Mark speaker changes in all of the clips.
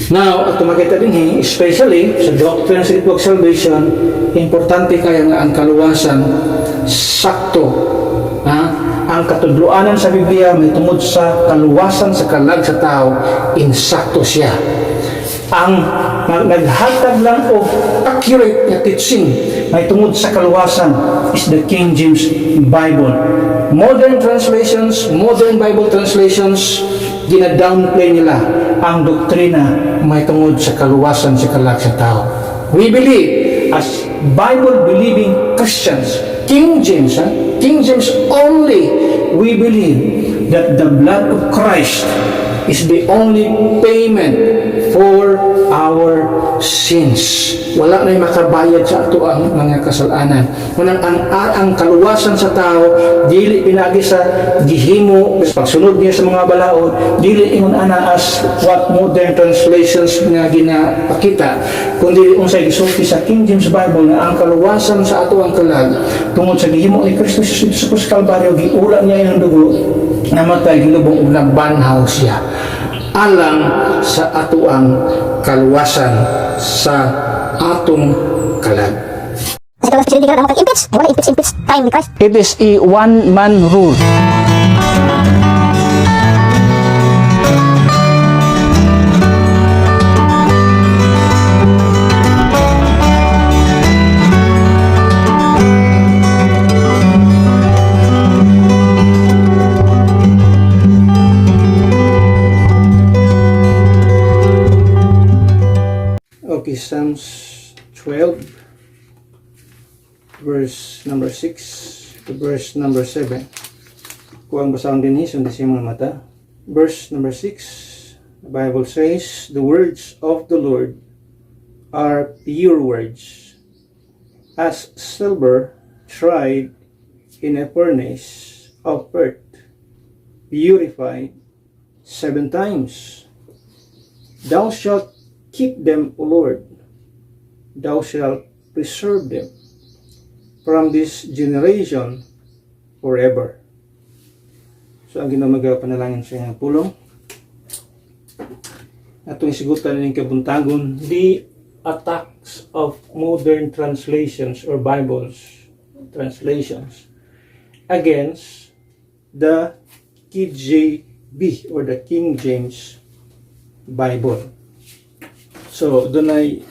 Speaker 1: Now, at makita din especially sa doctrine sa Ito of Salvation, importante kaya nga ang kaluwasan sakto. Ang katudluanan sa Biblia may tungod sa kaluwasan sa kalag sa tao, insakto siya. Ang naghatag lang o accurate na teaching may tungod sa kaluwasan is the King James Bible. Modern translations, modern Bible translations, gina-downplay nila ang doktrina may tungod sa kaluwasan sa kalag sa tao. We believe, as Bible-believing Christians, King James only, we believe that the blood of Christ is the only payment for our sins. Wala na makabayad sa ato ang mga kasalanan. Munang ang kaluwasan sa tao, dili pinagi sa gihimo, pagsunod niya sa mga balaod, dili ingon ana as what modern translations nga ginapakita, kundi unsay gisulti sa King James Bible nga ang kaluwasan sa ato ang kalag tungod sa gihimo ni Kristo sa Kalbaryo, giula niya ang dugo, namatay, gilubong, nagbanhaw siya alang sa atuang kaluwasan sa atong kalag.
Speaker 2: Kasi kalau presidente ka na mag-impeach, ay wala impeach time ni Christ.
Speaker 1: It is a one-man rule. Okay, Psalms 12, verse number 6 to verse number 7. Kung basahon din sa mga mata. Verse number 6, the Bible says, "The words of the Lord are pure words, as silver tried in a furnace of earth, purified 7 times. Thou shalt keep them, O Lord. Thou shalt preserve them from this generation forever." So, ang ginamaga panalangin sa iyang pulong. Atong isigutan ng kabuntagon, the attacks of modern translations or Bibles translations against the KJB or the King James Bible. So, doon ay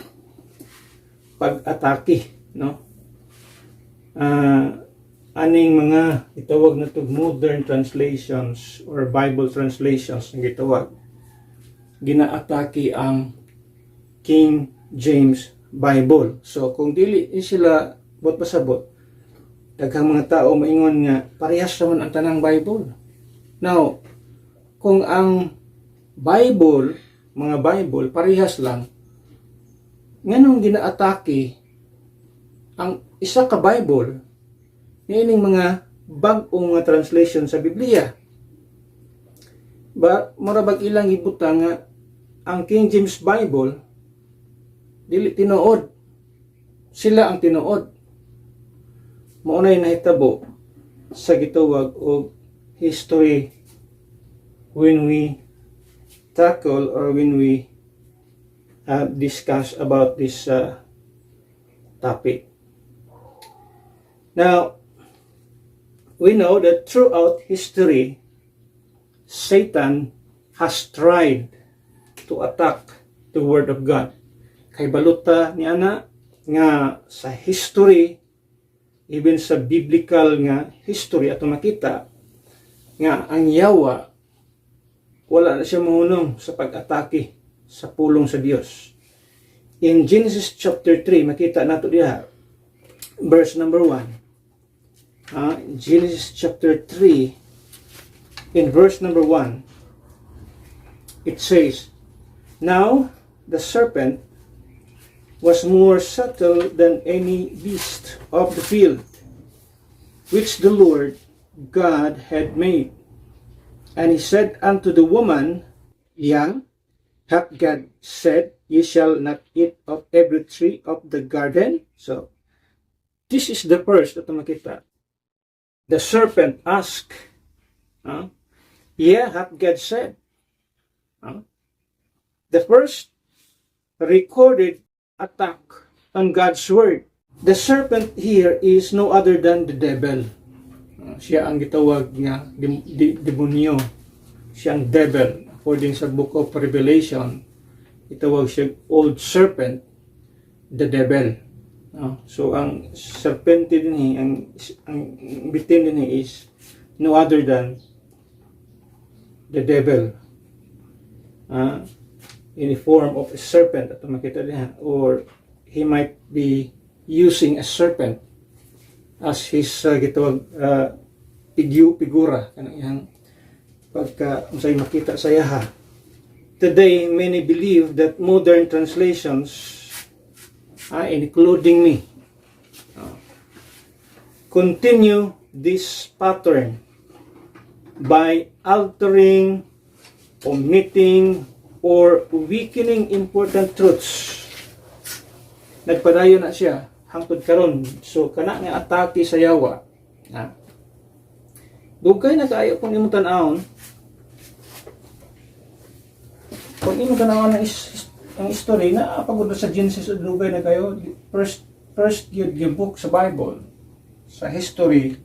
Speaker 1: pag-atake, no? Aning mga itawag na to modern translations or Bible translations ang gitawag, gina-atake ang King James Bible. So, kung dili sila bot pasabot, daghang mga tao maingon nga parehas naman ang tanang Bible. Now, kung ang Bible, mga Bible parehas lang, nganong gina-atake ang isa ka Bible niining mga bag-ong mga translation sa Biblia? Murabag ilang ibutang nga ang King James Bible dili tinuod, sila ang tinuod. Maunay nahitabo sa gitawag og history when we tackle or when we discuss about this topic. Now, we know that throughout history, Satan has tried to attack the Word of God. Kay baluta ni ana nga sa history, even sa biblical nga history, ato makita nga ang Yawa wala na siya mahunong sa pag-atake sa pulong sa Dios. In Genesis chapter 3, makita nato diha verse number 1. Genesis chapter 3, in verse number 1, it says, "Now the serpent was more subtle than any beast of the field, which the Lord God had made. And he said unto the woman, Young, hath God said, Ye shall not eat of every tree of the garden?" So, this is the verse that makita. The serpent asked, "Yeah, hath God said?" The first recorded attack on God's word. The serpent here is no other than the devil. Siya ang gitawag nga demonyo. Siya ang devil. According sa book of Revelation, itawag siya old serpent, the devil. So ang serpente din ang bitin din is no other than the devil. In the form of a serpent at makita niya, or he might be using a serpent as his gitawag figura kanang pagka unsay makita sa yaha. Today many believe that modern translations, including me, continue this pattern by altering, omitting, or weakening important truths. Nagpadayon na siya hangtod karon. So kana nga atake sa yawa. Dugay na kaayo kung imong tan-awon. Kung imong tan-awon ang history na pagod sa Genesis, dugay na kayo. First yung book sa Bible, sa history,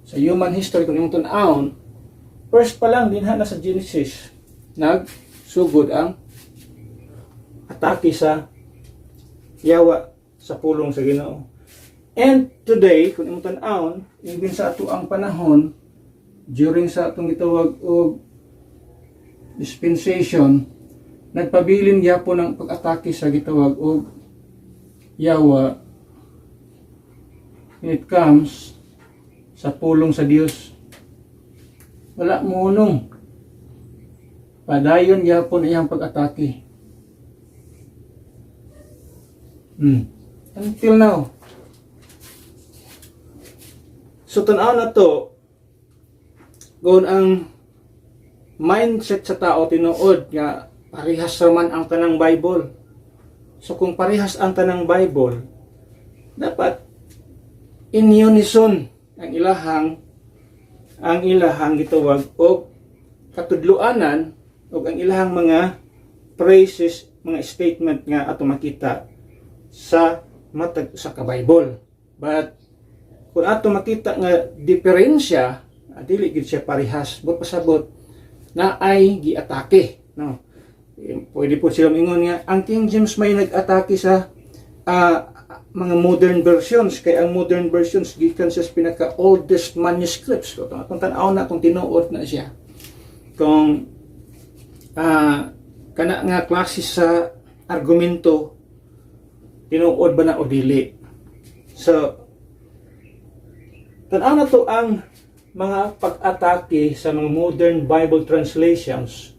Speaker 1: sa human history, kung imong tan-awon, first pa lang dinha na sa Genesis nagsugod ang atake sa yawa sa pulong sa Ginoo. And today, kung imong tan-awon, even sa ato ang panahon, during sa atong gitawag og dispensation, nagpabilin gyapon ang pag-atake sa gitawag og yawa when it comes sa pulong sa Dios. Wala munong padayon gyapon iyang pag-atake. Until now. So tan-aw na to, kung ang mindset sa tao tinuod nga parehas raman ang tanang Bible. So kung parehas ang tanang Bible, dapat in unison ang ilahang gitawag og katudluanan og ang ilahang mga praises, mga statement nga ato makita sa matag sa ka-Bible. But kung ato makita nga diferensya, dili gid siya parehas, but pasabot na ay giatake, no? Pwede po sila mingon nga ang King James may nag-atake sa mga modern versions, kay ang modern versions gikan sa pinaka oldest manuscripts. So atong tan-aw na, atong tinuod na siya kung kana nga klase sa argumento tinuod ba na o dili. So tan-aw na to ang mga pag-atake sa mga modern Bible translations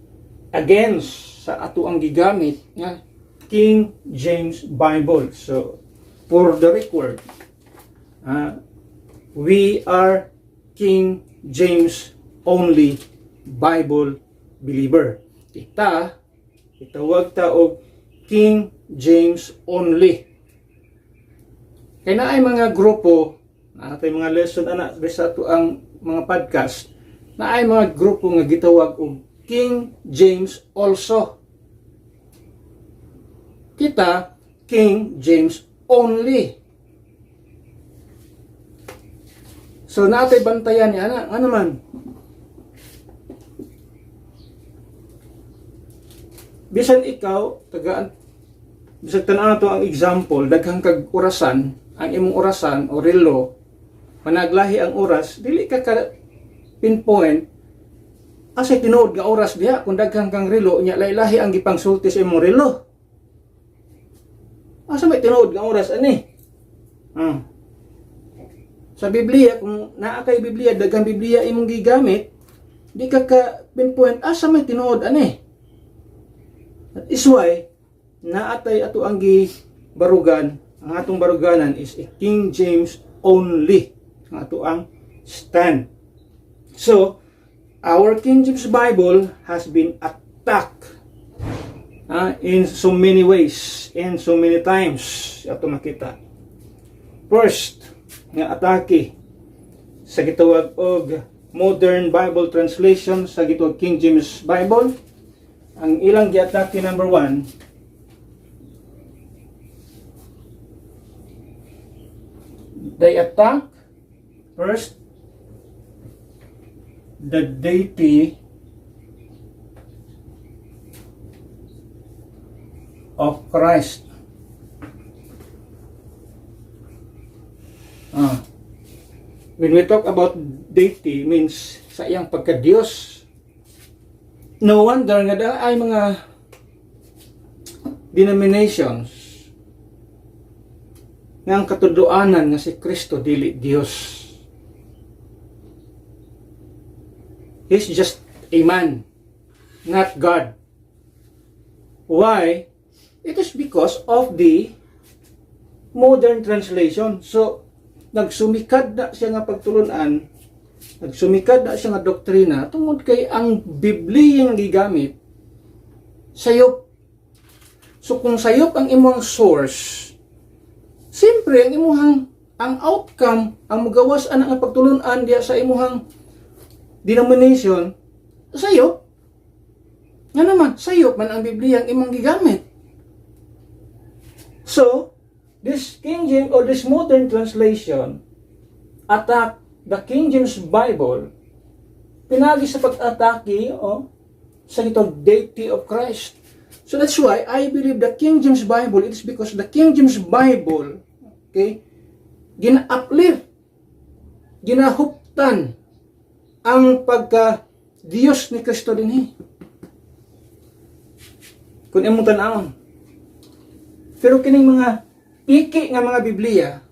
Speaker 1: against sa ato ang gigamit nga King James Bible. So for the record, we are King James only Bible believer. Itawag ta og King James only. Kaya na ay mga grupo, natay mga lesson ana sa ato ang mga podcast, na ay mga grupo nga gitawag og King James also. Kita King James only. So natay bantayan ni ana ano man. Bisan ikaw bisan tan-aw to ang example, daghang kag orasan, ang imong orasan o relo managlahi ang oras, dili ka pinpoint asay tinuod nga oras diha kung daghang kang relo nya lahi ang gipangsulti sa imong relo. Asa may tinuod nga oras ani? Sa Biblia, kung naa kay Biblia, daghang Biblia imong gigamit, di ka pinpoint asa may tinuod ani. That is why naatay ato ang gibarugan, ang atong baruganan is a King James only. Ang ato ang stand. So, our King James Bible has been attacked in so many ways and so many times. Ato makita. First, nga atake sa gitawag og modern Bible translation sa gitawag King James Bible. Ang ilang giatake number 1 They attack first the deity of Christ. When we talk about deity, means sa iyang pagka-Diyos. No wonder nga ay mga denominations nga ang katuduanan nga si Kristo dili Dios. He's just a man, not God. Why? It is because of the modern translation. So, nagsumikad na siya nga pagtulunan, nagsumikad na siya nga doktrina, tungod kay ang Biblia nga gigamit, sayop. So, kung sayop ang imong source, siyempre, ang outcome, ang magawasan ang pagtulunan diya sa imong denomination, sayop. Nga naman, sayop man ang Biblia ang imong gigamit. So, this King James or this modern translation attack the King James Bible pinagi sa pag-atake sa itong deity of Christ. So that's why I believe the King James Bible, it is because the King James Bible, okay, gina-uplift, ginahuptan ang pagka-Diyos ni Kristo dinhi. Kung imong tan-awon. Pero kining mga iki nga mga Biblia,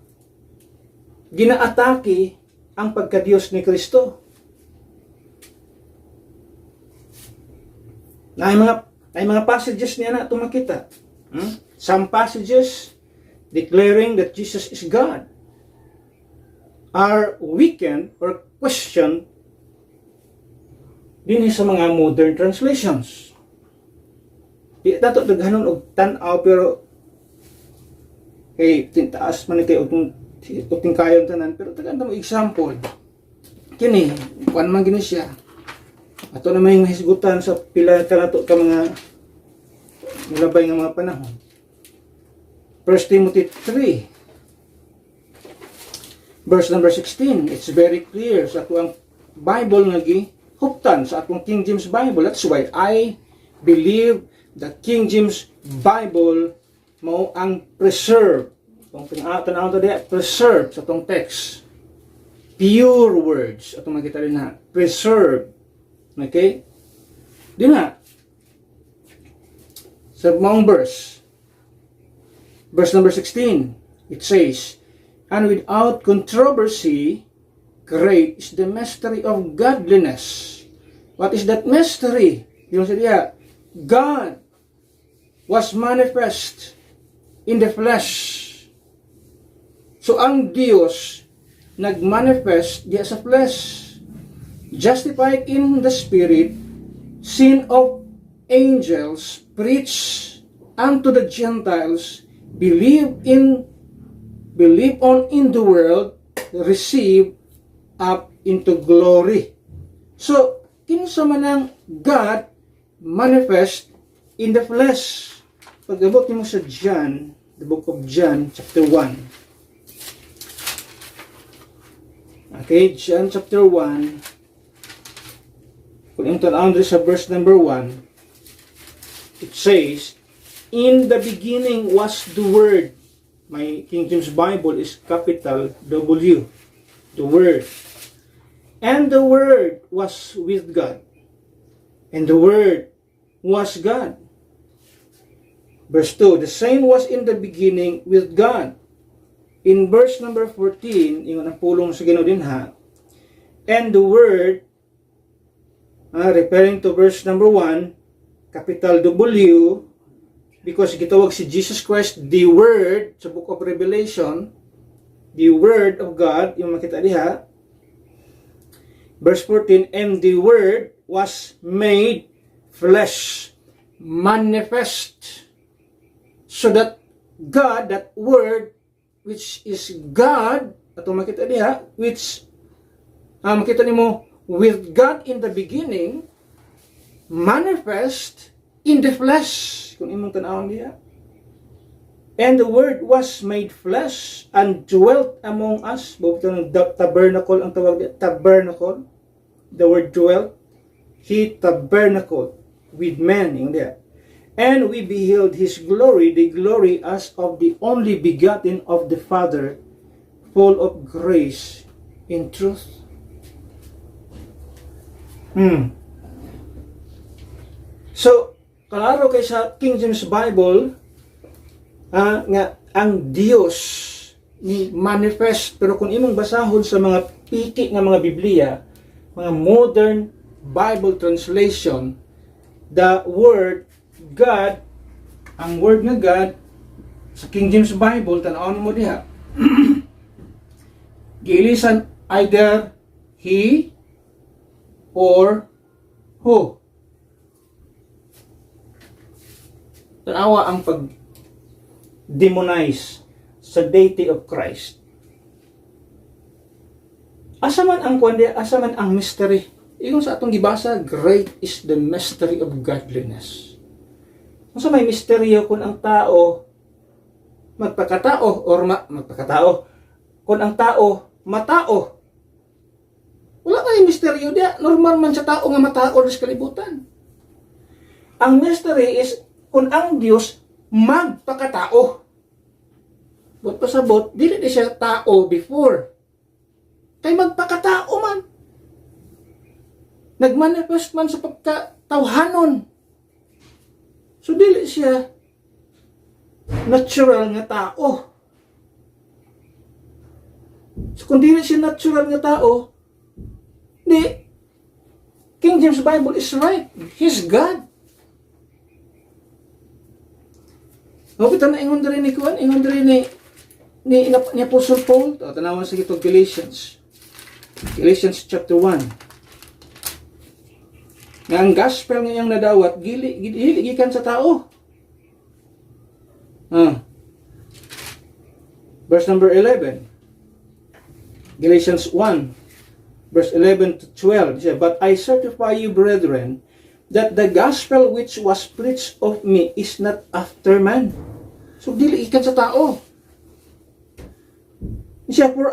Speaker 1: ginaatake ang pagka-Diyos ni Kristo. Na ay mga passages niya na ito makita. Some passages declaring that Jesus is God are weakened or questioned din sa mga modern translations. Di nato daghanon og tan-aw pero kay tintaas man kay uting kayon tanan, pero tagaan mo example. Kini kuan man gini siya. Ato na may mahisgutan sa pila kanato ka mga nilabay nga mga panahon. 1 Timothy 3 verse number 16, it's very clear sa atong Bible nga gihuptan sa atong King James Bible. That's why I believe the King James Bible mao ang preserve. Kung tanaw to diya, preserve sa atong text. Pure words atong makita rin na preserve. Okay? Di na. Sa maong verse number 16, it says, and without controversy, great is the mystery of godliness. What is that mystery? Yung sabiya, God was manifest in the flesh. So ang Diyos nagmanifest diya sa flesh. Justified in the spirit, seen of angels, preached unto the Gentiles, believe on in the world, receive up into glory. So, kinsa man ang God manifest in the flesh. Pag-abot mo sa John, the book of John, chapter 1. Okay, John chapter 1. Kung yung tanawin sa verse number 1, it says, in the beginning was the Word. My King James Bible is capital W. The Word. And the Word was with God. And the Word was God. Verse 2, the same was in the beginning with God. In verse number 14, yung napulong sa Ginoo din ha, and the Word, referring to verse number 1, capital W, because gitawag si Jesus Christ, the Word, sa book of Revelation, the Word of God, yung makita diha, verse 14, and the Word was made flesh, manifest, so that God, that Word, which is God, ato makita diha, which, makita nimo, with God in the beginning, manifest in the flesh. Kung imong tanawon diha. And the Word was made flesh and dwelt among us. Bubuto ng tabernacle ang tawag dito. Tabernacle. The word dwelt. He tabernacled with men. Yung there. And we beheld His glory, the glory as of the only begotten of the Father, full of grace in truth. So, klaro kay sa King James Bible, nga ang Dios ni manifest, pero kung imong basahon sa mga piki nga mga Biblia, mga modern Bible translation, the word God, ang word nga God sa King James Bible, tanawon mo diha, giilisan either He or Who. Tanawa ang pag-demonize sa deity of Christ. Asa man ang kwande, asa man ang mystery. Ingon sa atong gibasa, great is the mystery of godliness. Kung sa may misteryo kung ang tao magpakatao or magpakatao, kung ang tao matao, wala kay misteryo dia. Normal man sa tao nga matao sa kalibutan. Ang mystery is kung ang Diyos magpakatao. But pasabot, dili di siya tao before. Kay magpakatao man. Nagmanifest man sa pagkatawhanon. So dili siya natural nga tao. So kung dili siya natural nga tao, di, King James Bible is right. He's God. Kita na ingon diri ni Kuan, ingon diri ni Apostle Paul. Tanawan sa gitong Galatians. Galatians chapter 1. Nga ang gospel nga iyang nadawat, gikan sa tao. Verse number 11. Galatians 1, verse 11 to 12. Says, but I certify you, brethren, that the gospel which was preached of me is not after man. So, dili ikan sa tao. Siya, for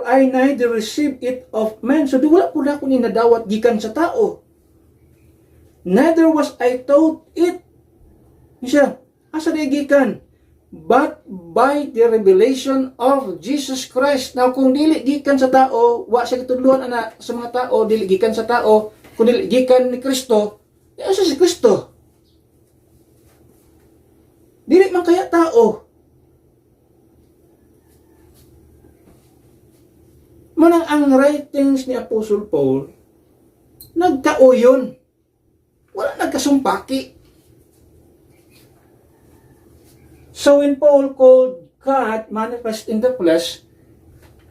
Speaker 1: I neither receive it of man. So, di wala po na ako ninadawat gikan sa tao. Neither was I taught it. Siya, asa di gikan? But by the revelation of Jesus Christ. Now, kung dili gikan sa tao, wa siya gitudluan ana sa mga tao, dili gikan sa tao, kung dili gikan ni Kristo, asa si Kristo? Dili man kaya tao. Manang ang writings ni Apostle Paul, nagkauyon. Wala nagkasumpaki. So when Paul called God manifest in the flesh,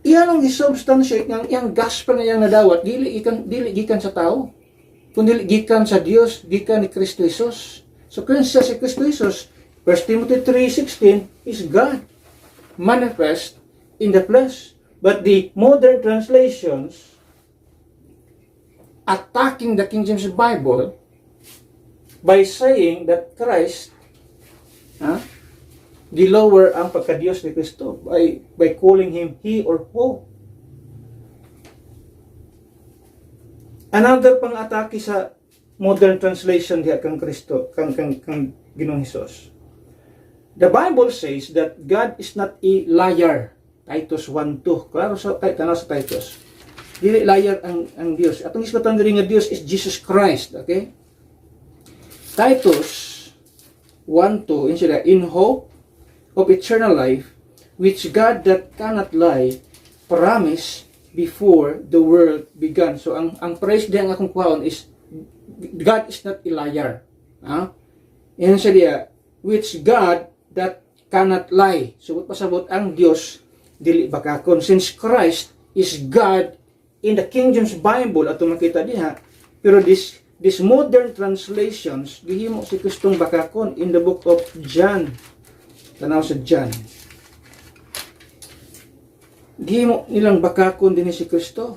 Speaker 1: iyan ang isubstantiate ng iyang gospel na iyang nadawat, dili gikan sa tao, kundi gikan sa Dios, gikan ni Kristo Jesus. So kung siya si Kristo Jesus, 1 Timothy 3:16 is God manifest in the flesh. But the modern translations attacking the King James Bible by saying that Christ gilower ang pagka-Diyos ni Kristo by calling Him He or Who. Another pang-atake sa modern translation diha kang Kristo, kang Ginoong Hesus. The Bible says that God is not a liar. Titus 1:2. Klaro sa tanaw sa Titus. Dili liar ang Dios. Atong isgotan diri nga Dios is Jesus Christ, okay? Titus 1:2 insida, in hope of eternal life, which God that cannot lie promised before the world began. So ang praise diha nga akong kuhaon is God is not a liar. Yan siya diya, which God that cannot lie. So pasabot ang Dios dili bakakon. Since Christ is God in the King James Bible ato makita diha, pero this modern translations gihimo si Kristong bakakon in the book of John. Tanaw sa John. Gihimo nilang bakakon dinhi si Kristo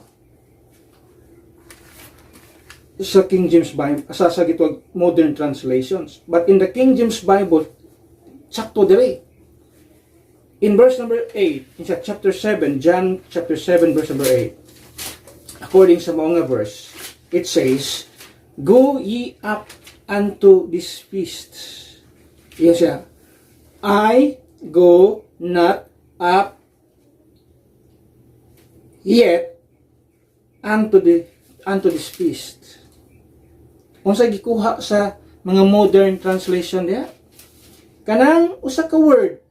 Speaker 1: sa King James Bible, sa gitwag modern translations. But in the King James Bible, sakto diri. In verse number 8, in sa chapter 7, John chapter 7, verse number 8, according sa mga verse, it says, "Go ye up unto this feast." Yan siya. I go not up yet unto this feast. Kung sa gikuha sa mga modern translation diya, kanang usa ka word,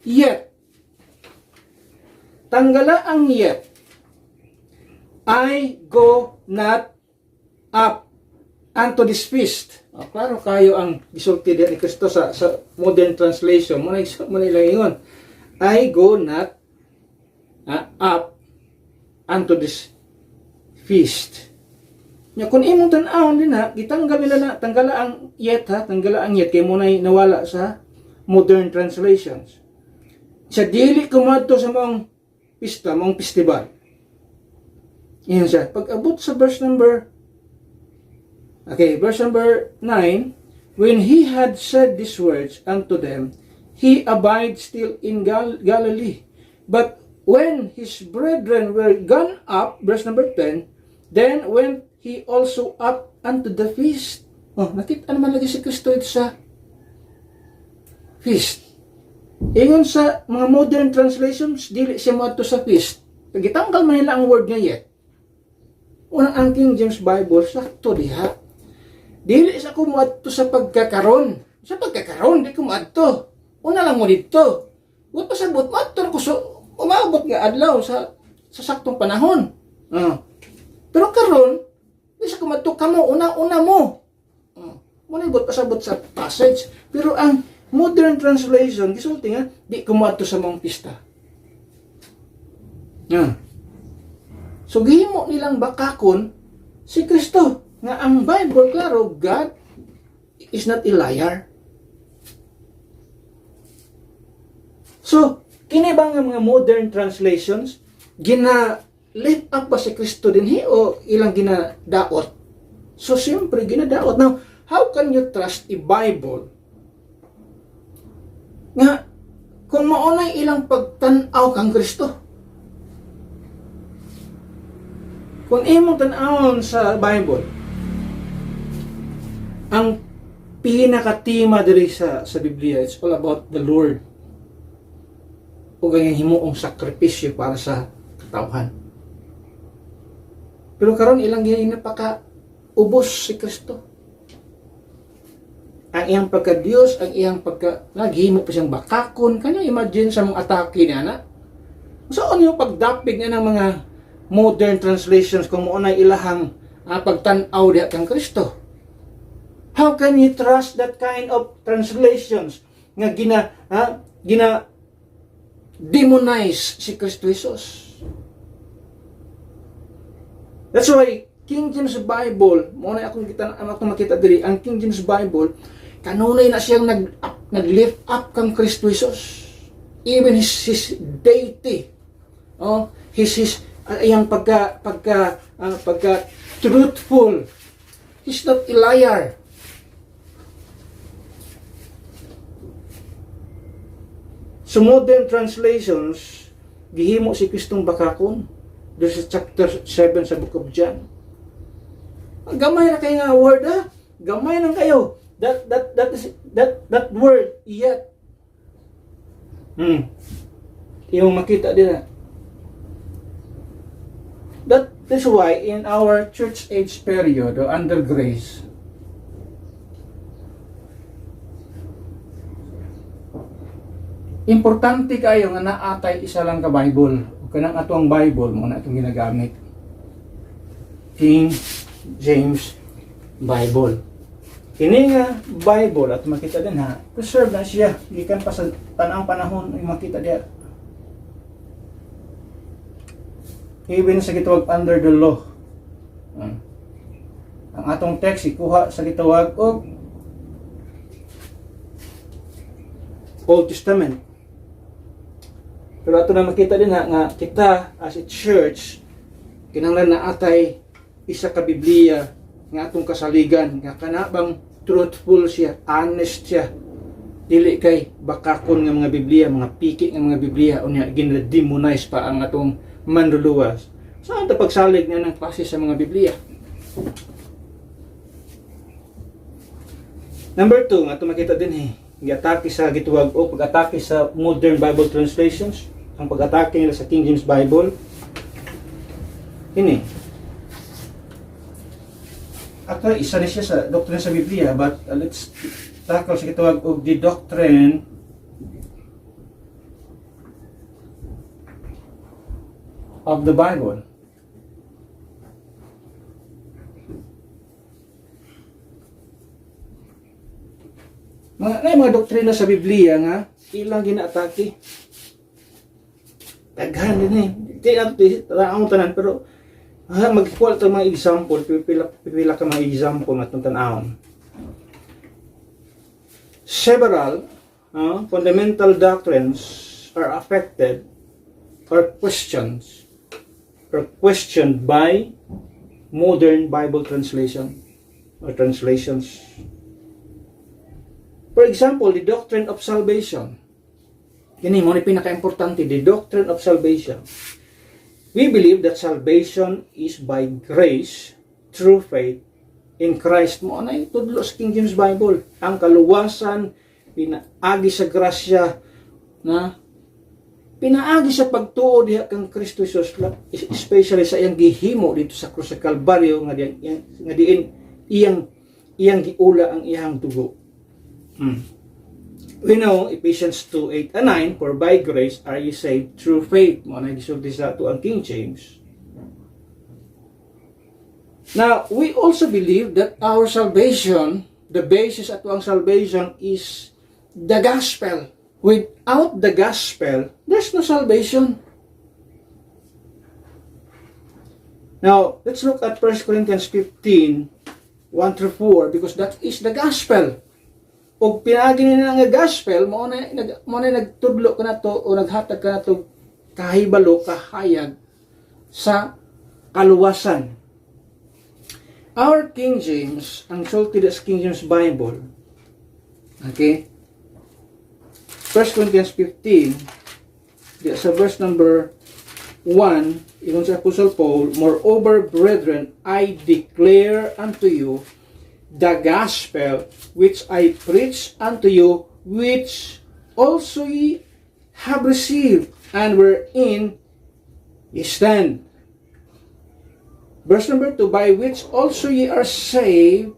Speaker 1: yet. Tanggala ang yet. I go not up unto this feast. Klaro kayo ang gisulti ni Kristo sa modern translation. Muna ilangingon. I go not up unto this feast. Nya kung imong tan-awon din gitanggal nila na tanggala ang yet tanggala ang yet kay mo nawala sa modern translations. Sa dili kumadto sa mong pista, mong festival. Yan siya. Pag-abot sa verse number 9, when he had said these words unto them, he abide still in Galilee. But when his brethren were gone up, verse number 10, then went he also up unto the feast. Nakita naman lagi si Kristo ito sa feast. Ingon sa mga modern translations, dili siya moadto sa feast. Gitanggal man nila ang word nga yet. Unang ang King James Bible, sakto diha. Dili sa ko moadto sa pagkakaron. Sa pagkakaron, di ko moadto. Una lang mo dito. Huwag pasabot, moadto ko umabot nga adlaw sa saktong panahon. Pero karon, di sa kumadto kamo, una mo. Muna ibot pasabot sa passage. Pero ang modern translation, gisulti nga, di kumadto sa mong pista. So, gihimo nilang bakakon si Kristo. Nga ang Bible, klaro, God is not a liar. So, kini ba nga mga modern translations, gina-lift up ba si Kristo din o ilang ginadaot? So, siyempre, ginadaot. Now, how can you trust a Bible nga kung maunay ilang pagtanaw kang Kristo? Kung imong tanawon sa Bible, ang pinakatima diri sa Biblia, it's all about the Lord. O ganyan himuong sakripisyo para sa katawhan. Pero karon ilang napaka-ubos si Kristo. Ang iyang pagka-Diyos, ang iyang naghimo pa siyang bakakon. Kanya imagine sa mga atake niya na. Saan yung pagdapig na ng mga modern translations kung mo na ilahang pagtanaw diha kang Kristo? How can you trust that kind of translations nga gina demonize si Kristo Jesus? That's why King James Bible, mo na akong makita diri, ang King James Bible kanunay na siyang nag-lift up kang Kristo Jesus. Even his deity. His iyang pagka truthful. He's not a liar. So modern translations, gihimo si Kristong bakakon. Doon sa chapter 7 sa Book of John. Gamay na kayo nga word Gamay lang kayo. That word, yet. Yung makita din That is why in our church age period or under grace, importante kayo nga naatay isa lang ka Bible. O kanang atong Bible mo na itong ginagamit. King James Bible. Kini nga Bible at makita din preserve na siya gikan pa sa tanang panahon ay makita diha. Even sa gitawag under the law. Ang atong text ikuha sa gitawag og Old Testament. Pero ato na makita din nga kita as a church kinahanglan na atay isa ka Biblia nga atong kasaligan nga kanabang truthful siya, honest siya. dili kay bakakon nga mga Biblia, mga piki nga mga Biblia unya gina-demonize pa ang atong manluluwas. Saan ta pagsalig na ng klase sa mga Biblia? Number 2, nga ito makita din gi-atake sa gituwag o pag-atake sa modern Bible translations, ang pag-atake nila sa King James Bible. Ini. Actually, isa na siya sa doctrine sa Biblia, but let's tackle sa gituwag og the doctrine of the Bible. Mga doktrina sa Biblia nga ilang ginaatake. Daghan din Di ang tanan pero magkuha ito mga example, pipila ka mga example matong tanawon. Several fundamental doctrines are affected or questioned by modern Bible translation or translations. For example, the doctrine of salvation. Yan mo ni pinaka-importante, the doctrine of salvation. We believe that salvation is by grace through faith in Christ. Mo na itudlo sa King James Bible. Ang kaluwasan pinaagi sa grasya na pinaagi sa pagtuo diha kang Kristo Jesus, especially sa iyang gihimo dito sa krus sa Kalbaryo nga diin iyang giula ang iyang dugo. We know Ephesians 2:8 and 9, for by grace are you saved through faith. Mo na gisulti sa to ang King James. Now, we also believe that our salvation, the basis at ang salvation is the gospel. Without the gospel, there's no salvation. Now, let's look at 1 Corinthians 15, 1-4, because that is the gospel. O pinagi nila nga gospel, mo na nagtudlo ka na to o naghatag ka na to kahibalo, kahayag sa kaluwasan. Our King James, ang sulti sa King James Bible, okay? 1 Corinthians 15, sa verse number 1, ingon sa Apostle Paul, moreover, brethren, I declare unto you the gospel which I preach unto you, which also ye have received, and wherein ye stand. Verse number 2, by which also ye are saved,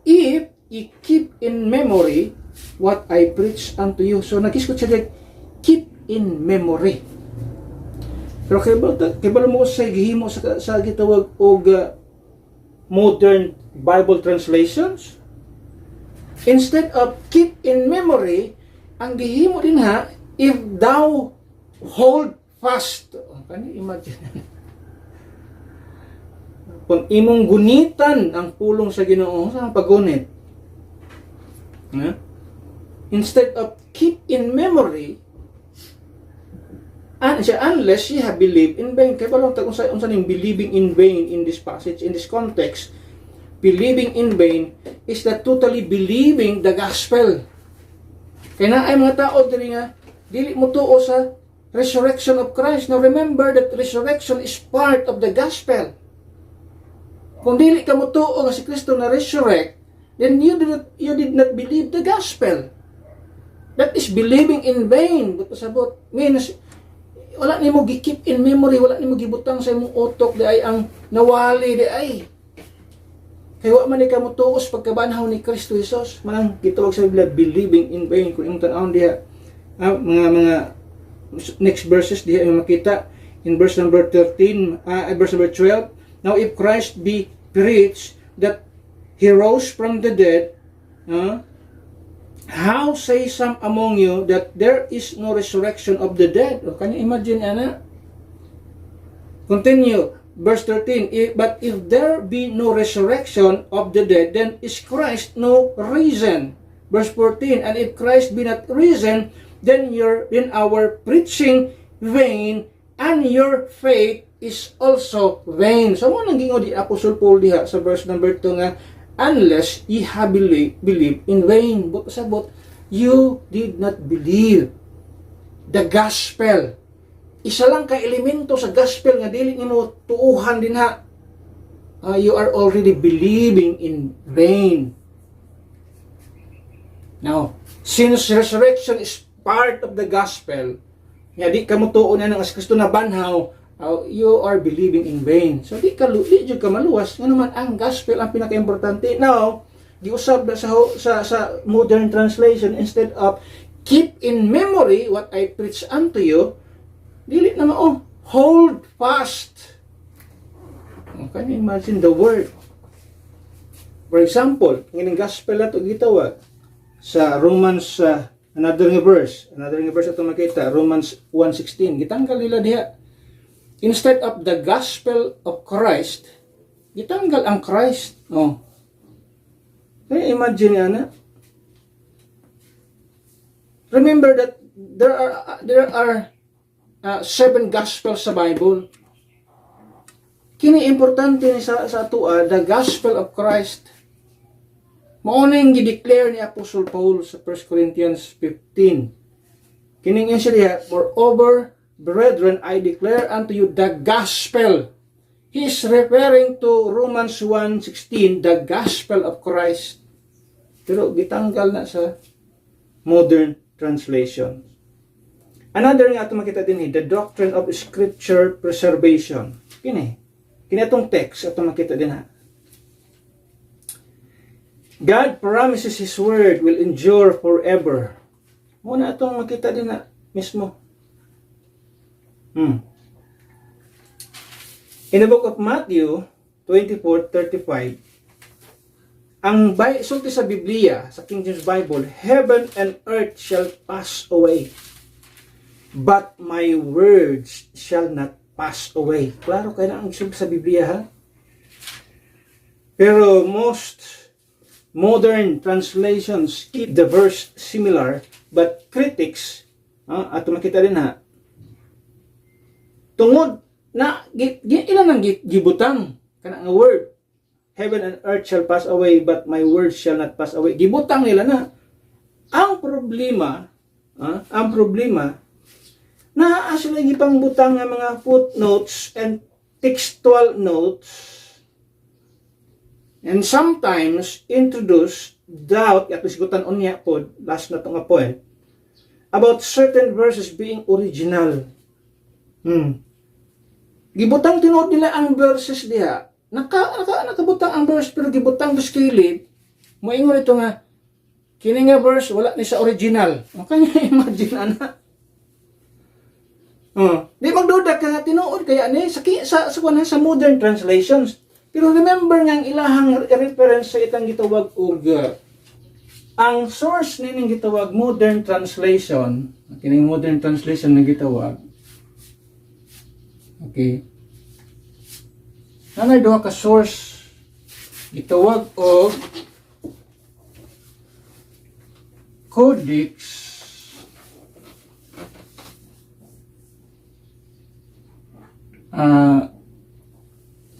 Speaker 1: if ye keep in memory what I preach unto you. So nakiskot siya, keep in memory. Pero kaya mo sa gihimo sa gitawag og modern Bible translations, instead of keep in memory, ang gihimo din if thou hold fast. Can you imagine? Kung imong gunitan ang pulong sa Ginoo, sa paggunit. Instead of keep in memory, unless you have believed in vain. Kaya balong unsa ning believing in vain in this passage, in this context. Believing in vain is that totally believing the gospel. Kaya na ay mga tao dili nga dili mo tuo sa resurrection of Christ. Now remember that resurrection is part of the gospel. Kung dili ka mo tuo nga si Kristo na resurrect, then you did not believe the gospel. That is believing in vain. But pasabot means wala nimo gi-keep in memory, wala nimo gibutang sa imong utok di ay ang nawali di ay. Kaya wa man ni kamo tuos pagkabanhaw ni Kristo Jesus, manang gitawag sa Biblia believing in vain. Kung imong tan-awon diha mga next verses diha imong makita in verse number 13, verse number 12. Now if Christ be preached that he rose from the dead, how say some among you that there is no resurrection of the dead? O, can you imagine, Anna? Continue, verse 13. But if there be no resurrection of the dead, then is Christ no risen? Verse 14. And if Christ be not risen, then our preaching vain, and your faith is also vain. So, mo nang gingo di Apostle Paul diha sa verse number 2 nga, unless ye have believe in vain. But pasabot, You did not believe the gospel. Isa lang ka elemento sa gospel nga dili nimo tuuhan din ha. You are already believing in vain. Now, since resurrection is part of the gospel, nga di ka mo tuon na ng Kristo na banhaw, you are believing in vain. So di jud ka maluwas nga naman ang gospel ang pinaka-importante. Now, giusab na sa modern translation, instead of keep in memory what I preach unto you, dili na hold fast. Can you imagine the word? For example, ng gospel na ito gitawag sa Romans, another verse ito makita, Romans 1:16, gitanggal nila diha. Instead of the gospel of Christ, gitanggal ang Christ. Can you imagine yan? Remember that there are 7 gospels sa Bible. Kini importante ni sa atua, the gospel of Christ. Maunang gi-declare ni Apostle Paul sa 1 Corinthians 15. Kining siya diha, moreover, brethren, I declare unto you the gospel. He is referring to Romans 1:16, the gospel of Christ. Pero gitanggal na sa modern translation. Another nga ito makita din, the doctrine of scripture preservation. Kini atong text ito makita din ha. God promises His word will endure forever. Muna itong makita din na mismo. In the book of Matthew 24:35, ang sulti sa Biblia, sa King James Bible, heaven and earth shall pass away, but my words shall not pass away. Klaro kayo na ang sulti sa Biblia ha? Pero most modern translations keep the verse similar, but critics, at makita din ha, tungod na ilan ang gibutang kanang word, heaven and earth shall pass away, but my words shall not pass away. Gibutang nila na. Ang problema, na sila gipang butang ng mga footnotes and textual notes, and sometimes introduce doubt, at isigutan unya po, last na itong point, about certain verses being original. Gibutang tinuod nila ang verses diha. Nakabutang ang verse, pero gibutang dos kilid, moingon ito nga, kini nga verse, wala ni sa original. Kanya imagine ana. Di magduda ka nga tinuod kaya ni sa modern translations. Pero remember nga ang ilahang reference sa itang gitawag urga. Ang source nining gitawag modern translation, kining modern translation na gitawag. Okay. Nanay duha ka source gitawag og Codex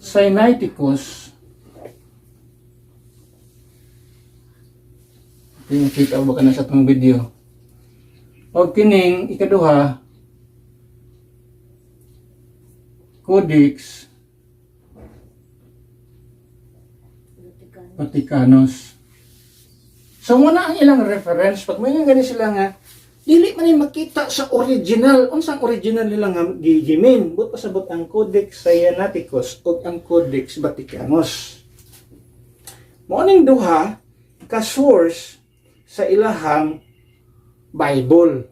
Speaker 1: Sinaiticus. Kita ba ka na sa itong video? O kining ikaduha, Codex Vaticanus. So muna ang ilang reference, pag may nga sila nga, dili man makita sa original. Unsang original nila nga gigimin? But pasabot ang Codex Sinaiticus o ang Codex Vaticanus. Moning duha ka source sa ilahang Bible.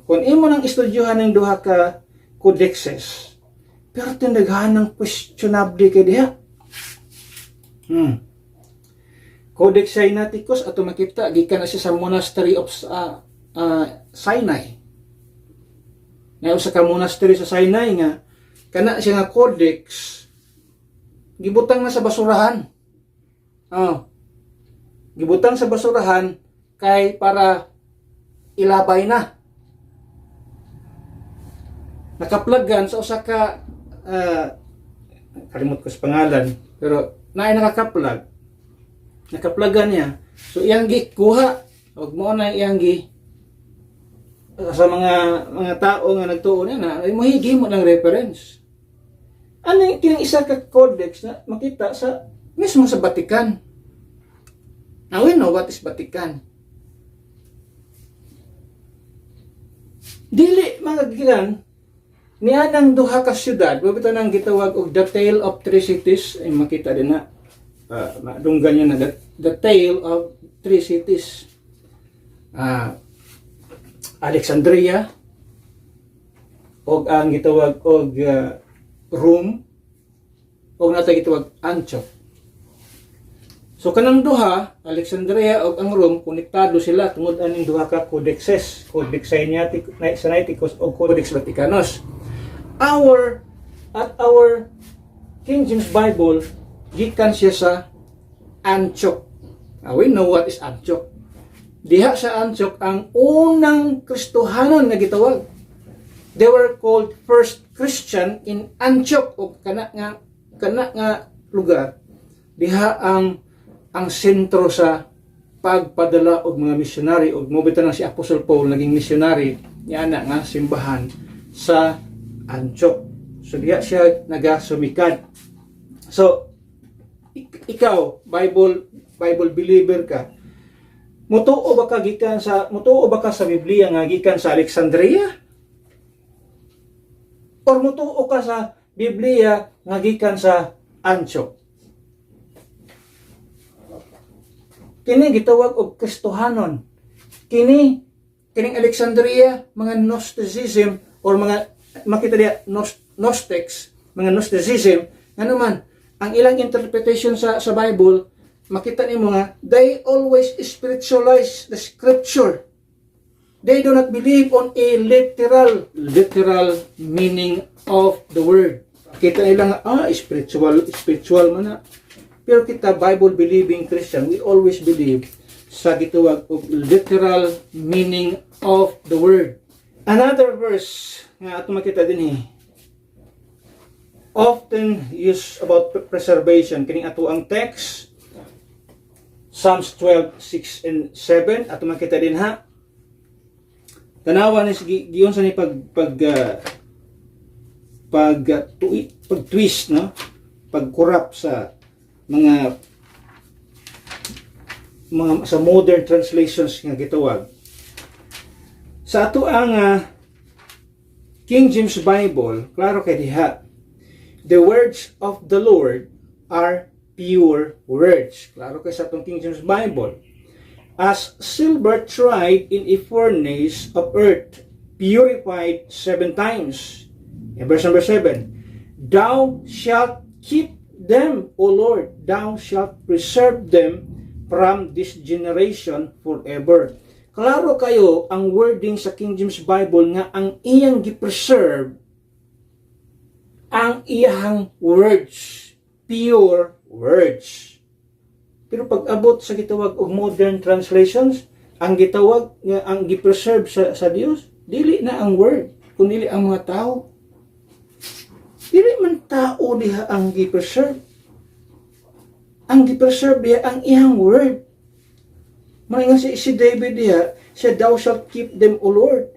Speaker 1: Kung imo nang istudyohan ng duha ka codexes, pero tindaghan ng questionable kay diha. Codex Sinaiticus ato makita gikan na siya sa Monastery of Sinai. Nga usa ka monastery sa Sinai nga kana siya nga codex gibutang na sa basurahan. Gibutang sa basurahan kay para ilabay na. Nakaplagan sa usa ka kalimot ko sa pangalan, pero naay nakaplagan niya So iyang gikuha og mo na iyang gi sa mga tao nga nagtuo na ay mohigi mo ng reference. Ano yung kining isa ka codex na makita sa mismo sa Vatican. Now we know what is Vatican. Dili mga gilan niya ng duha ka syudad, mabito nang gitawag og the Tale of Three Cities, ay makita din na madunggan niya na the Tale of Three Cities. Alexandria og ang gitawag og Rome og natay gitawag Antioch. So kanang duha, Alexandria ug ang Rome, konektado sila tungod aning duha ka codexes, Codex Sinaiticus ug Codex Vaticanus. Our King James Bible gikan siya sa Antioch. We know what is Antioch. Diha sa Antioch ang unang Kristohanon nga gitawag. They were called first Christian in Antioch o kana nga lugar. Diha ang sentro sa pagpadala og mga missionary og mobita na si Apostle Paul naging missionary niya nga simbahan sa Antioch. So diha siya nagasumikad. So ikaw Bible believer ka, mutuo ba ka sa Biblia nga gikan sa Alexandria? Or mutuo ka sa Biblia nga gikan sa Antioch? Kini gitawag og Kristohanon. Kining Alexandria mga Gnosticism or mga makita diya Gnostics, mga Gnosticism, ano man ang ilang interpretation sa Bible, makita nimo nga they always spiritualize the scripture. They do not believe on a literal meaning of the word. Kita nila nga spiritual man na. Pero kita Bible believing Christian, we always believe sa gitawag og literal meaning of the word. Another verse nga ato makita din often used about preservation, kining ato ang text Psalms 12:6 and 7 ato makita din ha. Tanawa ni giyon sa ni pag-twist, no, pag-corrupt sa mga sa modern translations nga gitawag. Sa ato ang King James Bible, klaro kay diha, the words of the Lord are pure words. Klaro kay sa atong King James Bible. As silver tried in a furnace of earth, purified 7 times. In verse number 7, thou shalt keep them, O Lord, thou shalt preserve them from this generation forever. Klaro kayo ang wording sa King James Bible nga ang iyang gi-preserve ang iyang words, pure words. Pero pag abot sa gitawag og modern translations, ang gitawag nga ang gi-preserve sa Dios, dili na ang word, kundi ang mga tao. Dili man tao diha ang gi-preserve. Ang gi-preserve diha ang iyang word. Maringan si David diha, siya, thou shalt keep them, O Lord.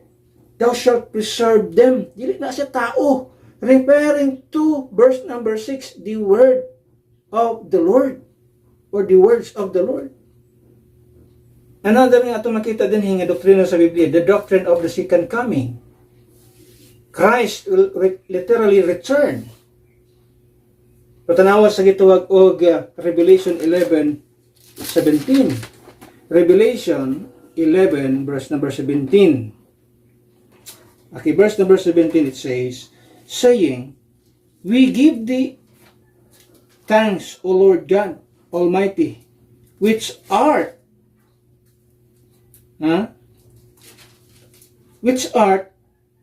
Speaker 1: Thou shalt preserve them. Dili na siya tao. Referring to verse number 6, the word of the Lord. Or the words of the Lord. Another nga ito makita din nga doktrina sa Biblia, the doctrine of the second coming. Christ will literally return. Patanawa sa gitawag og Revelation 11:17. Revelation 11 verse number 17. Okay, verse number 17 it says, saying, we give thee thanks, O Lord God Almighty, which art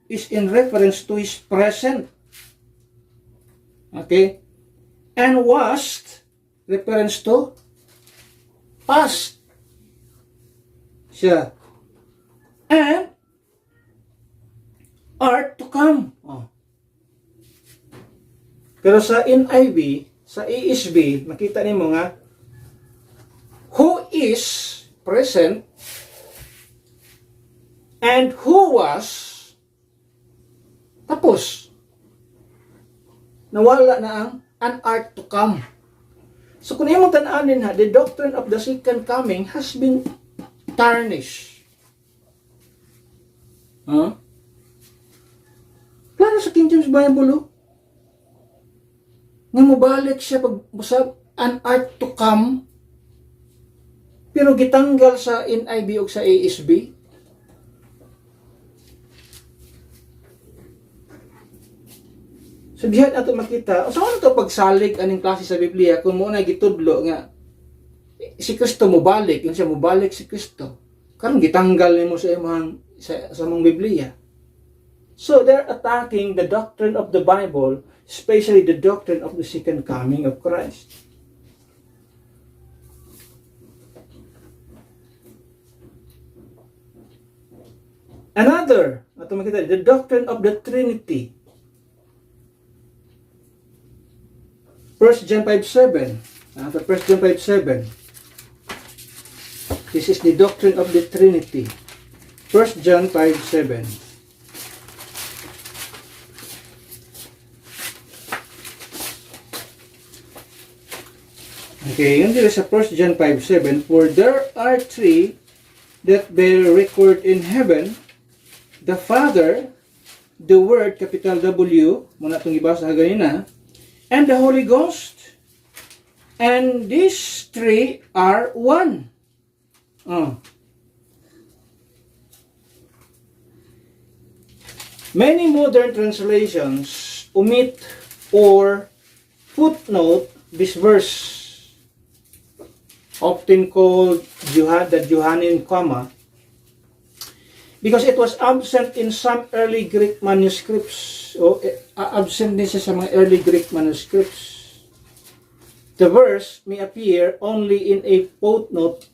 Speaker 1: is in reference to His present. Okay? And wast, reference to past. Siya. And art to come. Pero sa NIV, sa ESV, makita nimo nga, who is present and who was tapos. Nawala na ang an art to come. So kung imong tan-anin ha, the doctrine of the second coming has been tarnished. Huh? Klaro sa King James Bible, oh. Nga mubalik siya pagbusab an art to come, pero gitanggal sa NIV o sa ASB. So diyan ato makita, so ano to pagsalig aning klase sa Biblia kung mo na gitudlo nga si Kristo mobalik, yung siya mobalik si Kristo. Karon gitanggal nimo sa imong sa mong Biblia. So they're attacking the doctrine of the Bible, especially the doctrine of the second coming of Christ. Another, ato makita, the doctrine of the Trinity. 1 John 5:7. 1 John 5:7. This is the doctrine of the Trinity. 1 John 5:7. Okay, yun dito sa 1 John 5:7. For there are three that bear record in heaven, the Father, the Word, capital W, muna itong ibasa ganina, and the Holy Ghost. And these three are one. Many modern translations omit or footnote this verse, often called the Johannine comma, because it was absent in some early Greek manuscripts. Absent din siya sa mga early Greek manuscripts. The verse may appear only in a footnote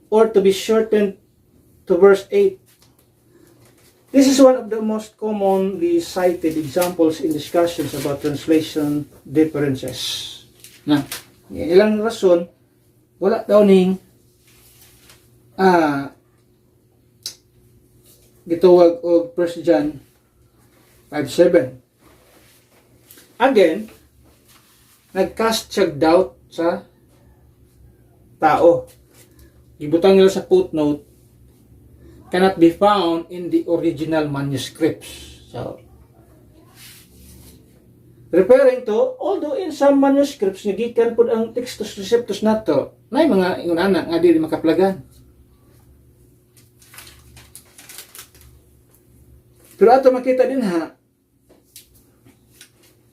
Speaker 1: or to be shortened to verse 8. This is one of the most commonly cited examples in discussions about translation differences. Na, ilang rason, wala daw ning gituwag og 1 John 5:7. Again, nag-cast siya doubt sa tao. Ibutang nila sa footnote, cannot be found in the original manuscripts. So, referring to, although in some manuscripts, nagikan po ang Textus Receptus nato, may mga ingunana nga dili makaplagan. Pero ato makita din ha,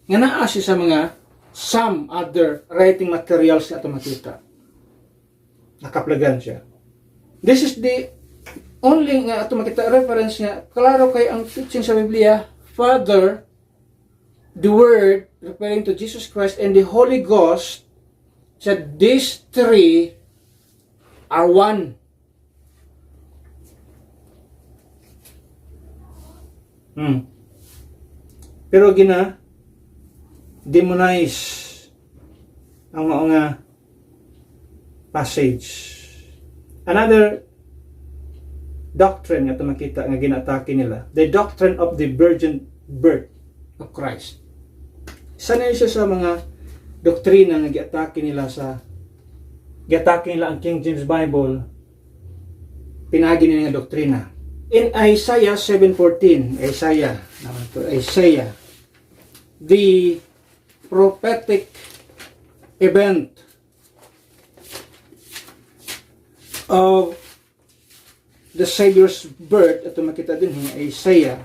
Speaker 1: nga naa siya sa mga some other writing materials na ato makita. Nakaplagan siya. This is the only nga ato makita reference nga, klaro kay ang teaching sa Biblia, Father, the Word, referring to Jesus Christ, and the Holy Ghost, said these three are one. Pero demonize ang mga passage. Another doctrine nga makita nga ginatake nila, the doctrine of the virgin birth of Christ. Isa na siya sa mga doktrina nga giatake nila ang King James Bible, pinagi nila nga doktrina. In Isaiah 7:14, Isaiah, the prophetic event of the Savior's birth, ito makita din Isaiah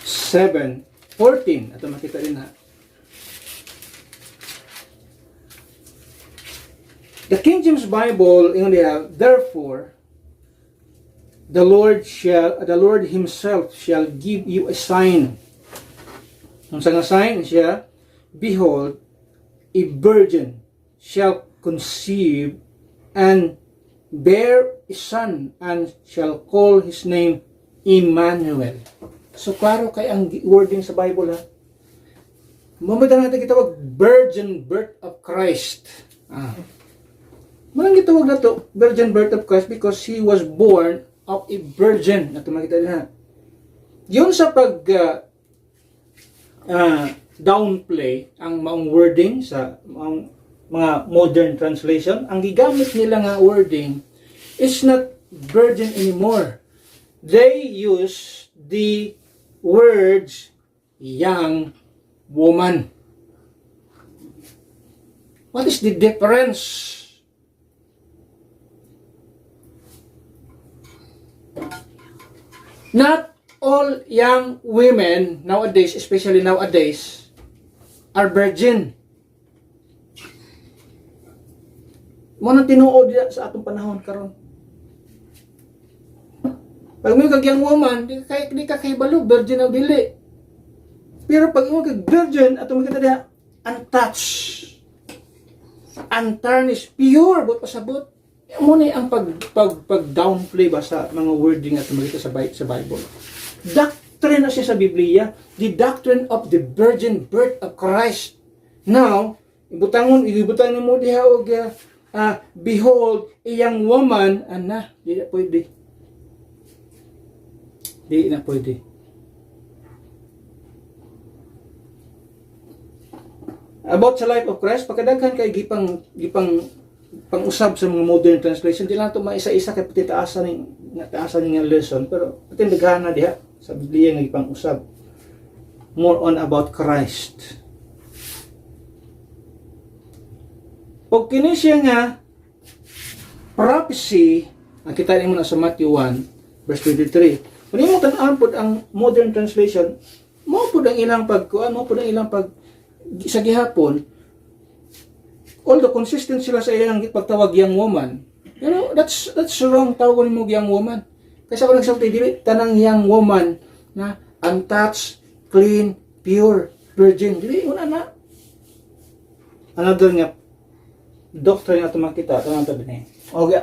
Speaker 1: 7:14, ito makita din The King James Bible, therefore, the Lord Himself shall give you a sign. Ang sa nga sign siya, behold, a virgin shall conceive and bear a son, and shall call his name Emmanuel. So klaro kay ang wording sa Bible ha. Mamada natin kitawag virgin birth of Christ. Manang gitawag na to, virgin birth of Christ, because he was born of a virgin. Ito makita na. Yun sa pag downplay ang maong wording sa mga modern translation, ang gigamit nila nga wording is not virgin anymore. They use the words young woman. What is the difference? Not all young women nowadays, especially nowadays, are virgin. Muna tinuod diya sa atong panahon karon. Pag may kag young woman, di ka kahibalo, virgin o dili. Pero pag mo kag virgin, atong makita diya, untouched, untarnished, pure, but pasabot. Muna ang pag downplay ba sa mga wording at makita sa Bible. Doctrine na siya sa Biblia, the doctrine of the virgin birth of Christ. Now, ibutangon mo diha og behold, a young woman, di na pwede. Di na pwede. About sa life of Christ, pagkadaghan kay gipang pang-usab sa mga modern translation, di lang ito maisa-isa kay pati taasan ng lesson, pero pati daghana diha sa Biblia nga ipang-usab. More on about Christ. O kini siya nga prophecy, ang kita nimo na sa Matthew 1 verse 23. Kung imo tan-aw pud ang modern translation, mo pud ang ilang sa gihapon, although consistent sila sa ilang pagtawag young woman, you know, that's wrong tawag mo young woman. Kasi ako nagsabi, dili tanang young woman na untouched, clean, pure, virgin. Dili una na. Another nga doctrine nga makita, tanang tabi ni. Okay,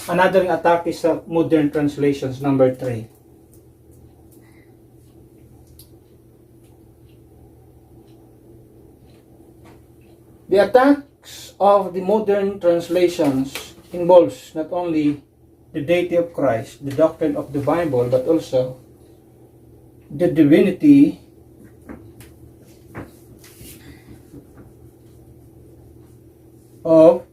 Speaker 1: another nga atake sa modern translations number 3. The attacks of the modern translations involves not only the deity of Christ, the doctrine of the Bible, but also the divinity of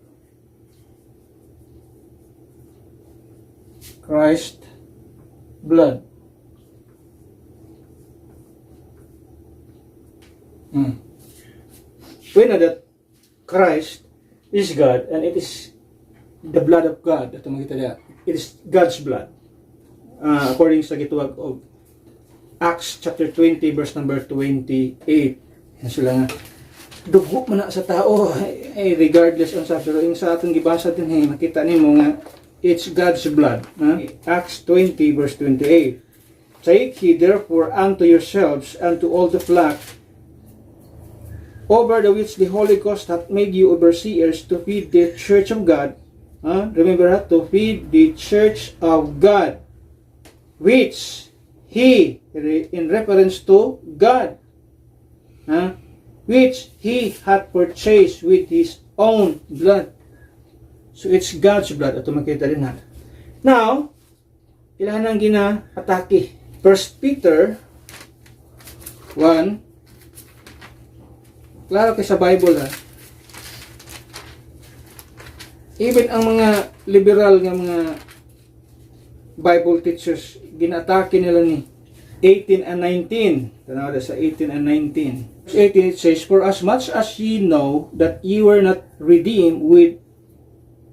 Speaker 1: Christ's blood. We know that Christ is God, and it is the blood of God. Ito makita niya. It is God's blood. According sa gituwag of Acts chapter 20 verse number 28. Yan sila nga. Dugo man na sa tao, regardless on sa, pero yung sa atong gibasa din, makita nimo nga it's God's blood. Acts 20 verse 28. Take ye therefore unto yourselves and to all the flock over the which the Holy Ghost hath made you overseers to feed the church of God. Remember that, to feed the church of God, which He, in reference to God, which He hath purchased with His own blood. So it's God's blood. Ito makita rin natin. Now, ilan ang gina-atake? 1 Peter 1. Klaro kay sa Bible even ang mga liberal nga mga Bible teachers, ginatake nila ni 18 and 19. Tanaw sa 18 and 19. 18 it says, for as much as ye know that ye were not redeemed with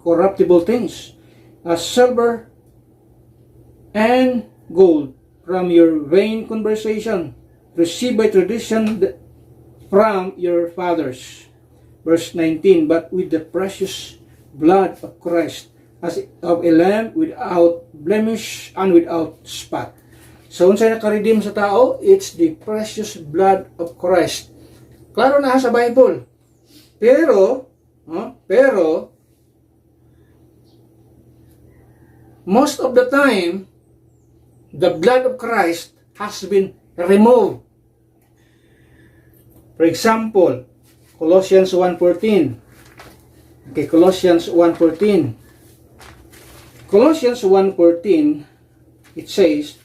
Speaker 1: corruptible things, as silver and gold from your vain conversation, received by tradition from your fathers. Verse 19, but with the precious blood of Christ, as of a lamb without blemish and without spot. So, unsay nakaredeem sa tao, it's the precious blood of Christ. Klaro na sa Bible. Pero, most of the time, the blood of Christ has been removed For example, Colossians 1:14. Okay, Colossians 1:14. Colossians 1:14, it says,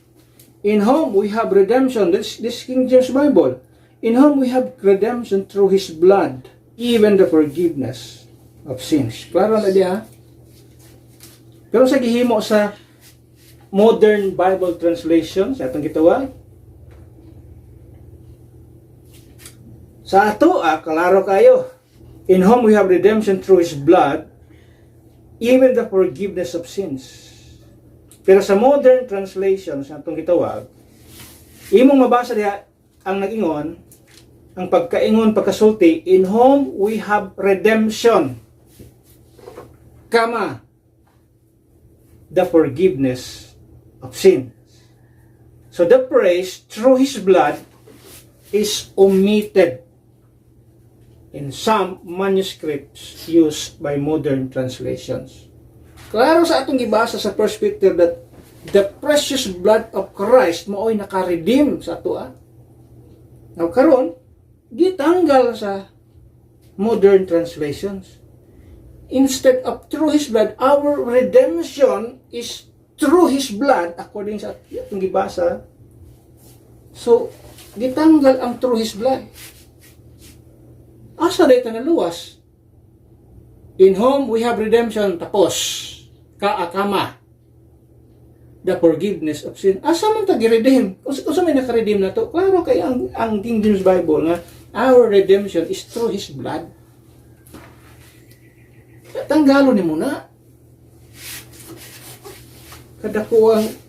Speaker 1: in whom we have redemption. This King James Bible. In whom we have redemption through His blood, even the forgiveness of sins. Klaro na diya. Pero sa gihimo sa Modern Bible Translation, sa atong gitawag, sa ato, klaro kayo. In whom we have redemption through His blood, even the forgiveness of sins. Pero sa Modern Translation, sa atong gitawag, imong mabasa diha ang nag-ingon, ang pagkaingon, pagkasulti, in whom we have redemption, kama, the forgiveness of sins. So the phrase, through His blood, is omitted in some manuscripts used by modern translations. Klaro sa atong gibasa sa 1 Peter that the precious blood of Christ mao'y nakaredeem sa ato. Now karon, gitanggal sa modern translations. Instead of through His blood, our redemption is through His blood according sa atong gibasa. So, gitanggal ang through His blood. Asa dito na luwas? In whom we have redemption, tapos, kaakama, the forgiveness of sin. Asa man tagi-redeem? Kung may naka-redeem na to, klaro kay ang King James Bible nga, our redemption is through His blood. Tanggalo ni muna. Kadakuang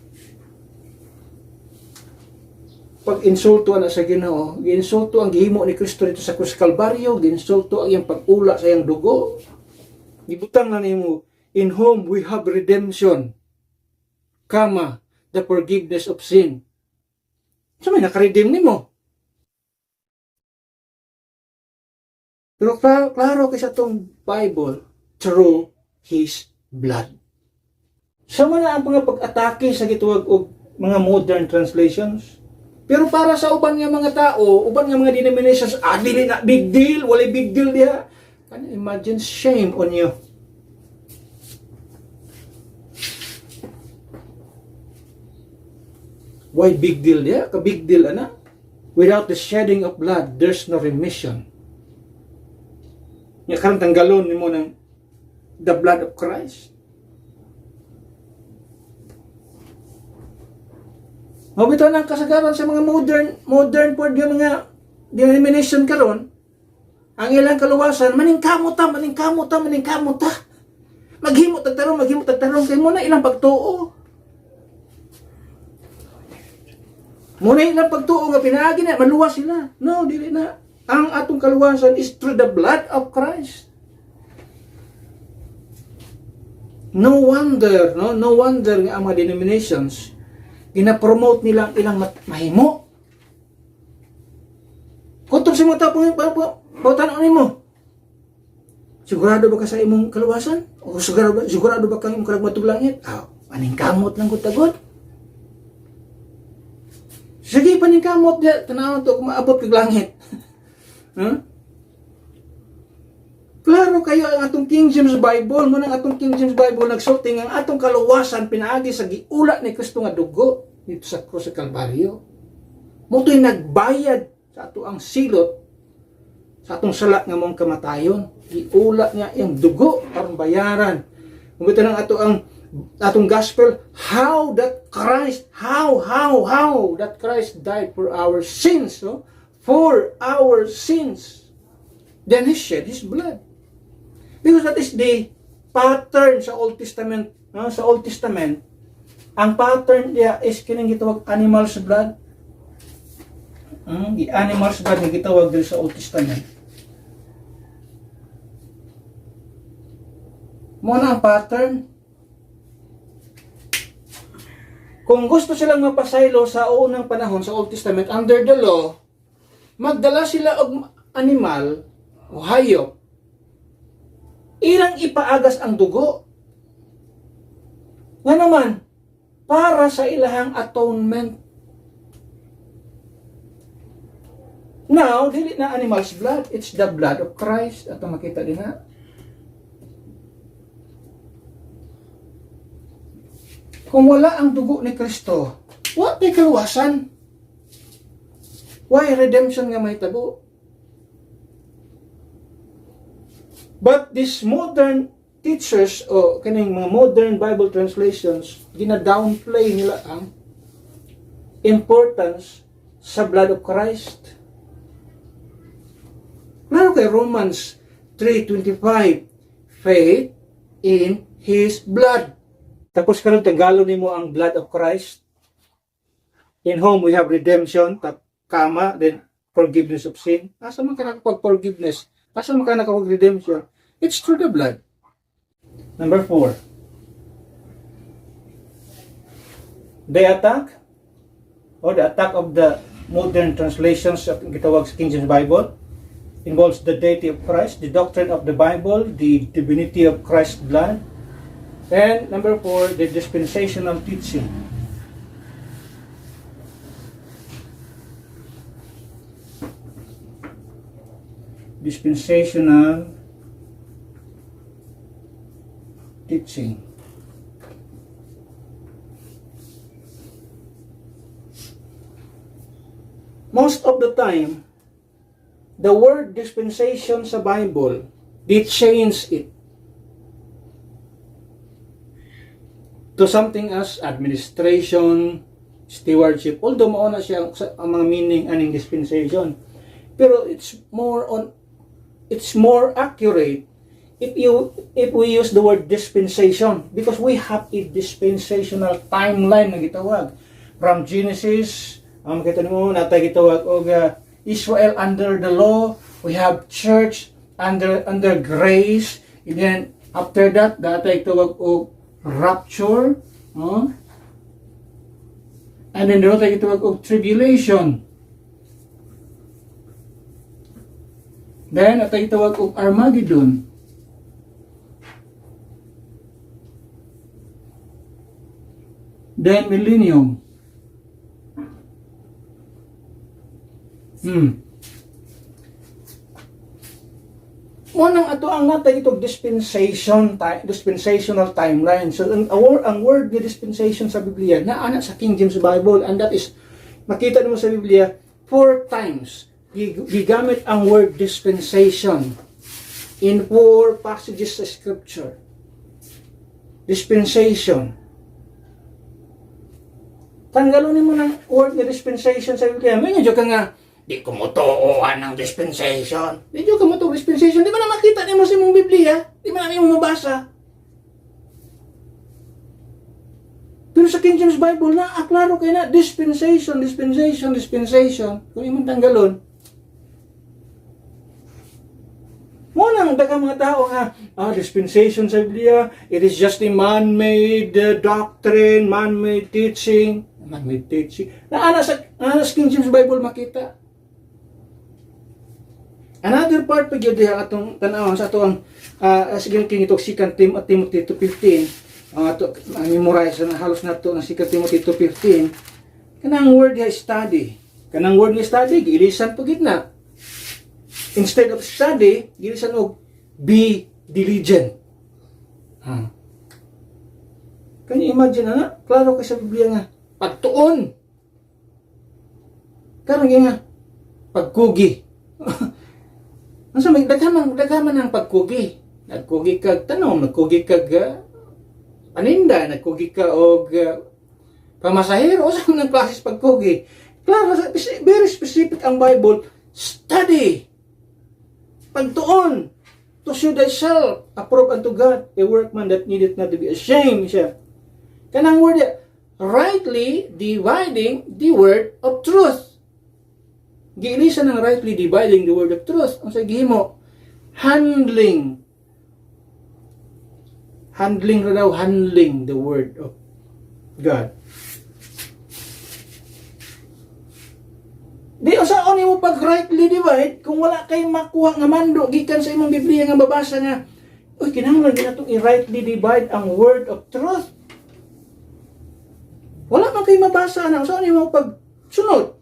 Speaker 1: pag-insulto na sa Ginoo, ginsulto ang gihimo ni Kristo dito sa Krus Kalbaryo, ginsulto ang iyang pag-ula sa iyang dugo. Gibutang na nimo, in whom we have redemption, kama, the forgiveness of sin. So may nakaredeem nimo. Pero klaro kay sa tong Bible, through His blood. Sama na ang mga pag-atake sa gituwag og mga modern translations. Pero para sa uban nga mga tao, uban nga mga denominations, dili na big deal, wala big deal diha. Can you imagine? Shame on you. Why big deal diha? Ka big deal ana? Without the shedding of blood, there's no remission. Nga karang tanggalon nimo ng the blood of Christ. Mabitaw na ang kasagaran sa mga modern pod nga mga denomination karon, ang ilang kaluwasan maningkamot ta. Maghimo tagtarong kay mo na ilang pagtuo. Muna ilang pagtuo nga pinaagi na maluwas sila. No, dili na. Ang atong kaluwasan is through the blood of Christ. No wonder nga ang mga denominations gina-promote nilang ilang mahimo. Kung sa mga tao, pautan mo. Sigurado ba ka sa imong kaluwasan? O sigurado ba kang imong karagmatog langit? Paningkamot lang gud-tagod. Sige, paningkamot diya. Tanaw to, kung maabot kag langit. Huh? Klaro kayo ang atong King James Bible, mo nang atong King James Bible nagsulti ang atong kaluwasan pinaagi sa giula ni Kristo nga dugo dito sa krus sa Kalbaryo. Mo to'y nagbayad sa ato ang silot sa atong sala nga mong kamatayon. Giula niya ang dugo aron bayaran. Kung ito nang atong gospel, how that Christ died for our sins, no? For our sins. Then He shed His blood. Because that is the pattern sa Old Testament. No? Sa Old Testament, ang pattern niya is kining gitawag animal's blood. The animal's blood na gitawag din sa Old Testament. Muna ang pattern. Kung gusto silang mapasaylo sa unang panahon sa Old Testament, under the law, magdala sila og animal o hayop, ilang ipaagas ang dugo. Nga naman, para sa ilahang atonement. Now, dili na animal's blood, it's the blood of Christ. Ato makita din na. Kung wala ang dugo ni Kristo, what may kaluwasan? Why redemption nga may tabo? But these modern teachers o kaning mga modern Bible translations, gina-downplay nila ang importance sa blood of Christ. Lalo kay Romans 3:25, faith in His blood. Tapos karon Tagalog nimo ang blood of Christ, in whom we have redemption, then forgiveness of sin. Asa man ka nakapag-forgiveness? Asa man ka nakapag-redemption? It's through the blood. Number 4. The attack of the modern translations of gitawag sa King James Bible involves the deity of Christ, the doctrine of the Bible, the divinity of Christ's blood, and number 4, the dispensational teaching. Dispensational teaching. Most of the time, the word dispensation sa Bible, they change it to something as administration, stewardship. Although mauna siya ang mga meaning aning dispensation, pero it's more accurate if we use the word dispensation, because we have a dispensational timeline na gitawag from Genesis. Kita mo natay gitawag og Israel under the law, we have church under grace, and then after that natay gitawag og rapture, and then natay gitawag og tribulation, then natay gitawag og Armageddon, then millennium. Munang ato ang natay itong dispensational timeline. So ang word ni dispensation sa Biblia naana sa King James Bible, and that is makita mo sa Biblia 4 times gigamit ang word dispensation in 4 passages sa scripture. Dispensation. Tanggalon mo ng word ni dispensation sa Biblia. May nga ka nga, di ko mo tuuan ng dispensation. Di ko mo tuuan dispensation. Di ba na makita niyo sa mong Biblia? Di ba namin mo mabasa? Pero sa King James Bible na, aklaro kayo na, dispensation. Kung imong tanggalon. Munang dagang mga tao nga, dispensation sa Biblia, it is just a man-made doctrine, man-made teaching. Na sa King James Bible makita. Another part pa gyud atong tan-awon sa atong sige king ito si Timothy 2:15, ato memorize na halos nato ang si Timothy 2:15. Kanang word nga study. Kanang word nga study giilisan pagid na. Instead of study, giilisan og be diligent. Can you imagine na? Klaro kay sa Biblia nga pagtuon. Karon nga pagkugi. Asa may daghaman ang pagkugi. Nagkugi kag tanom, nagkugi kag paninda, nagkugi ka og pamasahero, sa mga klases pagkugi. Klaro, very specific ang Bible. Study. Pagtuon. To show thyself approved unto God, a workman that needeth not to be ashamed siya. Kanang word rightly dividing the word of truth. Giilisan ng rightly dividing the word of truth. Ang sa gihimo, handling the word of God. Di usaon nimo pag rightly divide kung wala kay makuha nga mando gikan sa imong Biblia nga babasa nga, uy, kinahanglan din natong i-rightly divide ang word of truth. Wala man kay mabasa na usaon nimo pag sunod.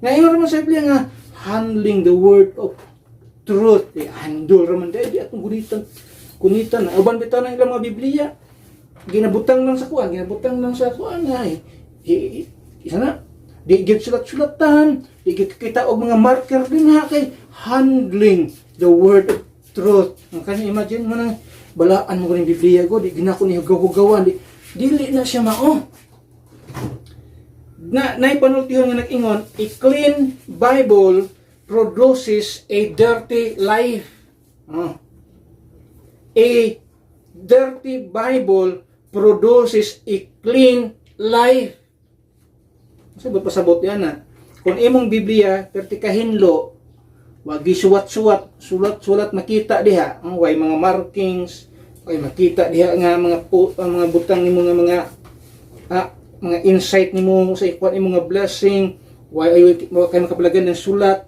Speaker 1: Ngayon naman sa Biblia nga, handling the word of truth. Handle raman dahil di atong kunitan. Uban bitaw na ilang mga Biblia. Ginabutang lang sa kuan ay. Isa na. Di gid sulat-sulatan, di gid kita og mga marker din ha kay handling the word of truth. Ang kanya imagine mo nang balaan mo ning Biblia ko, di ginako ni hugaw-hugawan, dili na siya mao. Nay panultihon nga nag-ingon, a clean Bible produces a dirty life. A dirty Bible produces a clean life. Kasi ba pasabot yan na? Kung imong Biblia, perti kahinlo, wag gisuwat-suwat, sulat-sulat makita diha, way mga markings, way makita diha nga mga butang nimo nga mga insight nimo sa ikwan imo nga blessing, way kay makapalagan ng sulat.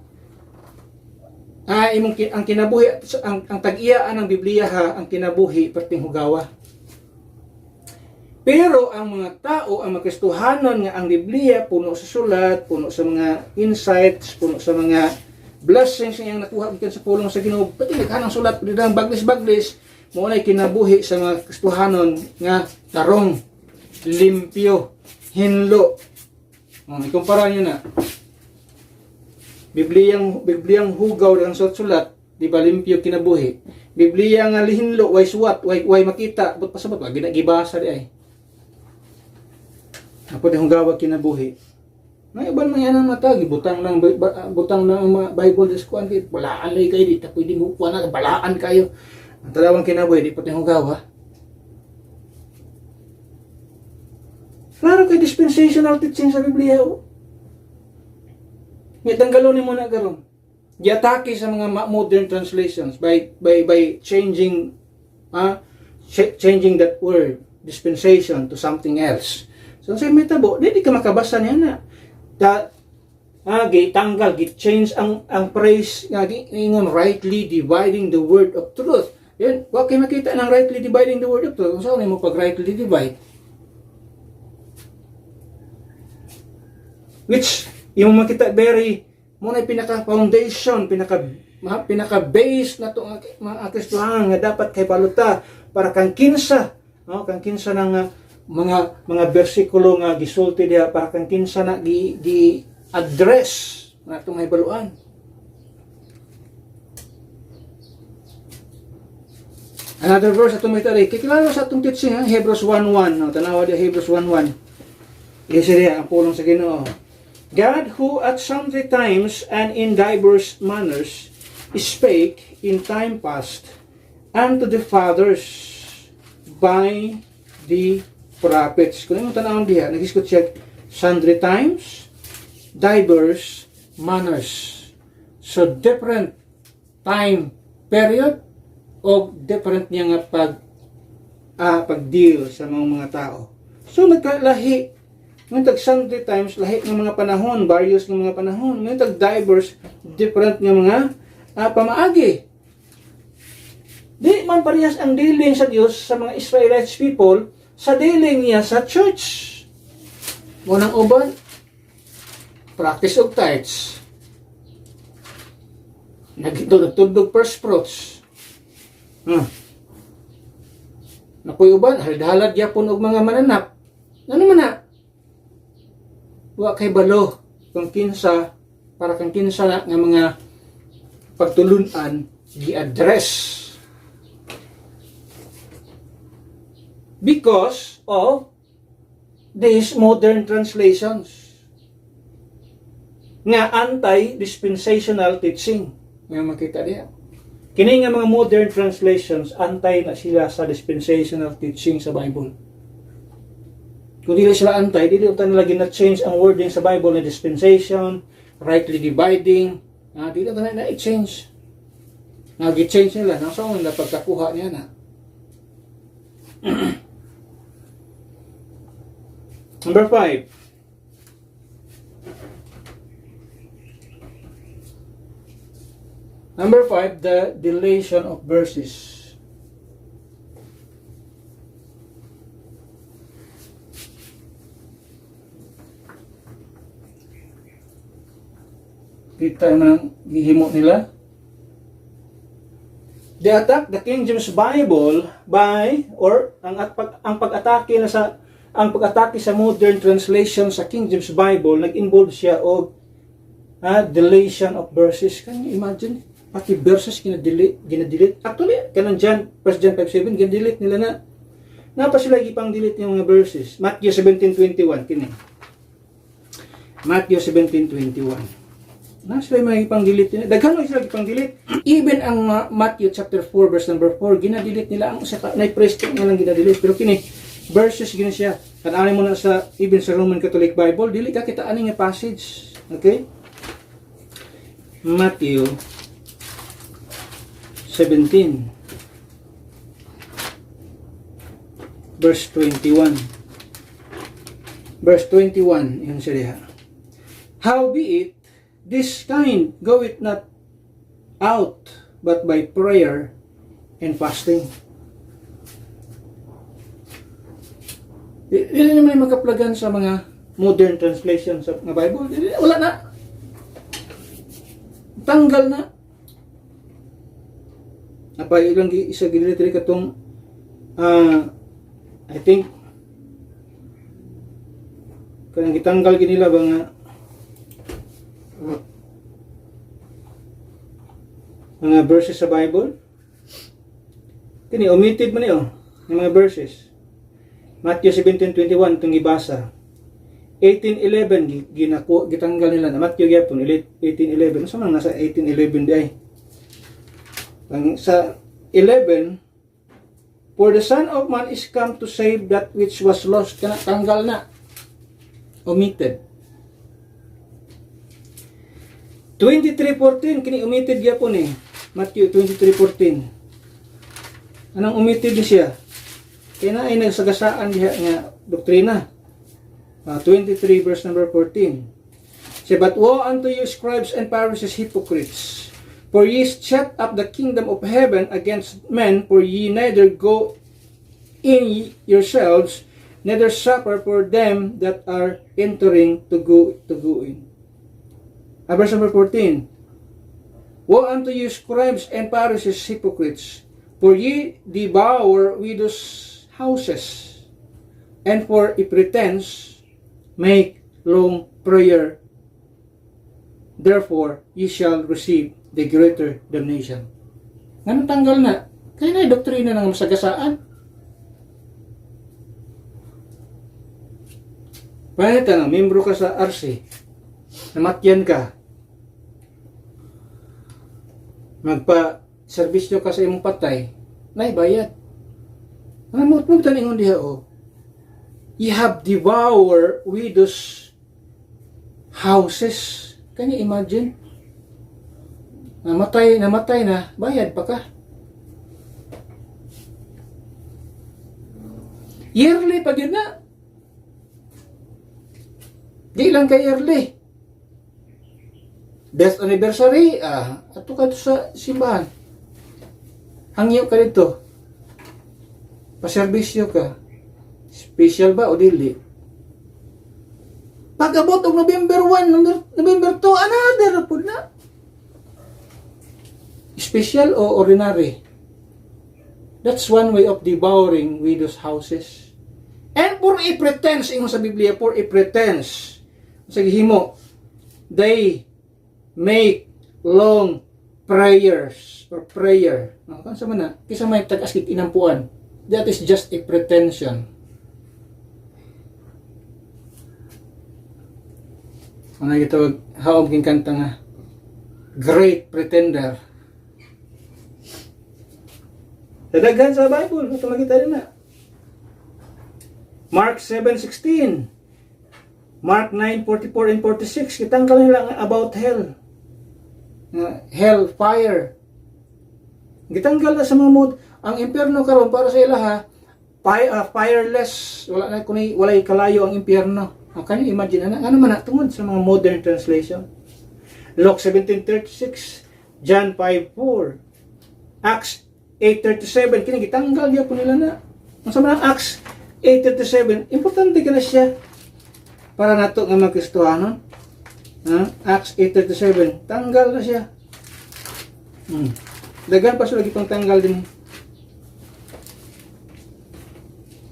Speaker 1: Ang kinabuhi ang tag-iyaan ng Biblia ha, ang kinabuhi perting hugawa. Pero ang mga tao, ang mga Kristohanon nga ang Biblia puno sa sulat, puno sa mga insights, puno sa mga blessings nga nakuha gikan sa pulong sa Ginoo. Pati kanang sulat didang baglis-baglis, mo nay kinabuhi sa mga Kristohanon nga tarong, limpyo, hinlo. Ikumpara niyo na. Bibliang hugaw ang sulat, di ba limpyo kinabuhi. Biblia nga lihinlo, way suwat, way makita, but pasabot wag ginagibasa di ay. Apo dihong gawag kinabuhi. May iban man yan ang mata, butang ng Bible dis kuan kay balaan lay kayo dito, pwede mo kuan na balaan kayo. Ang talawang kinabuhi di pati hugawa. Klaro kay dispensational teaching sa Biblia. Tanggalon mo na karon. Giatake sa mga modern translations by changing that word dispensation to something else. So sa metabo, di ka makabasa niya na. Gitanggal, git-change ang phrase nga ingon rightly dividing the word of truth. Yan, wa kay makita ng rightly dividing the word of truth. Kung saan mo pag rightly divide? Which yung makita very muna pinaka-foundation, pinaka-base na to mga Kristohanon nga dapat kay baluta para kang kinsa, kang kinsa ng mga bersikulo nga gisulti diha para kang kinsa na gi-address na itong hibaluan. Another verse atong may tari, kikilala sa atong teaching, Hebrews 1:1, tanawa diha Hebrews 1:1. Isa diha ang pulong sa Ginoo. God who at sundry times and in diverse manners spake in time past unto the fathers by the prophets. Kung yung tanawang diha, nag-iskot siya sundry times, diverse manners. So different time period o different niya nga pag-deal sa mga tao. So nagkalahi. Ngayon tag-sundry times, lahi ng mga panahon, various ng mga panahon. Ngayon tag-diverse, different ng mga pamaagi. Di man parehas ang dealing sa Diyos sa mga Israelites people sa dealing niya sa church. Munang uban, practice of tithes. Nagtudog first fruits. Nakoy uban, halad-halad yapon og mga mananap. Ano man na? Wa kay balo kung kinsa para kang kinsa na nga mga pagtulunan gi-address because of these modern translations nga anti-dispensational teaching nga makita diha. Kini nga mga modern translations anti na sila sa dispensational teaching sa Bible. Kung dili sila antay, dili utan nila gina-change ang wording sa Bible na dispensation, rightly dividing, dili utan nila i-change. Gi-change nila, nang saan nila pagkakuha niya na. Number 5. Number 5, the deletion of verses. Kita man ang gihimo nila. They attack the King James Bible by ang pag-atake sa modern translation sa King James Bible nag-involve siya og deletion of verses. Can you imagine? Pati verses gina-delete. Actually, kanang John 1 John 5:7 gina-delete nila na. Napa sila gipang delete yung mga verses. Matthew 17:21 kini. Matthew 17:21. Na sila may ipang-delete nila. Daghan sila ipang-delete. Even ang Matthew chapter 4 verse number 4, gina-delete nila ang na-presto nga lang gina-delete. Pero kini, verses gina siya. Kanaanin mo na even sa Roman Catholic Bible, dili ka kita ani nga passage. Okay? Matthew 17 verse 21. Verse 21, yun siya diha. Howbeit, this kind goeth not out but by prayer and fasting. Dili naman makaplagan sa mga modern translation sa mga Bible. Wala na. Tanggal na. Napay ilang isa ginilitri katong I think kanang gitanggal ginila ba nga mga verses sa Bible. Kini omitted man niyo ng mga verses. Matthew 17:21 itong gibasa. 18:11 gitanggal nila na Matthew gyapon 18:11. Sa man nasa 18:11 di ay. Ang sa 11, for the Son of Man is come to save that which was lost. Kana tanggal na. Omitted. 23:14 kini omitted gyapon eh. Matthew 23:14. Anong omitted ni siya? Kaya na ay nagsagasaan diha nga doktrina. 23 verse number 14. Say, but woe unto you, scribes and Pharisees, hypocrites! For ye shut up the kingdom of heaven against men, for ye neither go in yourselves, neither suffer for them that are entering to go in. Verse number 14. Woe unto you, scribes and Pharisees, hypocrites! For ye devour widows' houses, and for a pretense make long prayer. Therefore ye shall receive the greater damnation. Nga tanggal na. Kaya na doktrina ng masagasaan. Pahita na, membro ka sa RC, namatyan ka, magpa-servisyo ka sa imong patay, naibayad. Ano mo taningon diha o? Ye have devoured widows' houses. Can you imagine? Namatay na, bayad pa ka. Yearly pa yun na. Di lang kay yearly. Death anniversary, ato ka sa simbahan. Hangyo ka dito. Paserbisyo ka. Special ba o dili? Pag-abot og November 1, November 2, another po na. Special o ordinary? That's one way of devouring widows' houses. And for a pretense, ingon sa Biblia, for a pretense, sa gihimo, they make long prayers or prayer. No, kansa man na, kisa may tag-askit inampuan. That is just a pretension. Ano ito, haom king kanta nga, Great Pretender. Dadaghan sa Bible, ito makita rin na. Mark 7:16, Mark 9:44 and 46, kitanggal nila about hell. Hell, fire. Gitanggal na sa mga mood. Ang impyerno karon para sa ilaha, fireless. Wala na kunay, walay kalayo ang impyerno. Can you imagine? Ano man na tungod sa mga modern translation? Luke 17:36, John 5:4, Acts 8:37, kini gitanggal niya po nila na. Ang sa mga Acts 8:37, importante ka na siya para nato nga magkristohanon. Acts 8:37, tanggal na siya. Dagan pa siya lagi pang tanggal din.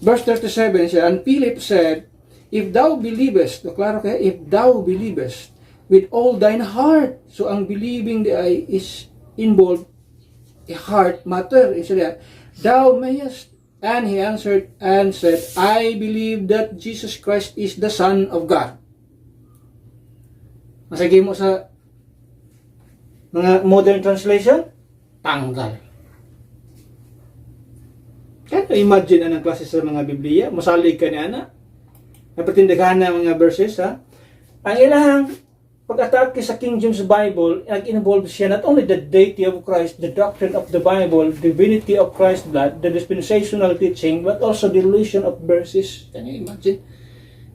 Speaker 1: Verse 37 siya, and Philip said, if thou believest, klaro kaya, if thou believest with all thine heart. So ang believing di ay is involved a heart matter. Isa thou mayest. And he answered and said, I believe that Jesus Christ is the Son of God. Masagi mo sa mga modern translation, tanggal. Kaya imagine anong klase sa mga Biblia, masalig ka ni Ana. Napatindagan na mga verses, ha? Ang ilang pag-atake sa King James Bible, nag-involve siya not only the deity of Christ, the doctrine of the Bible, divinity of Christ's blood, the dispensational teaching, but also the illusion of verses. Can you imagine?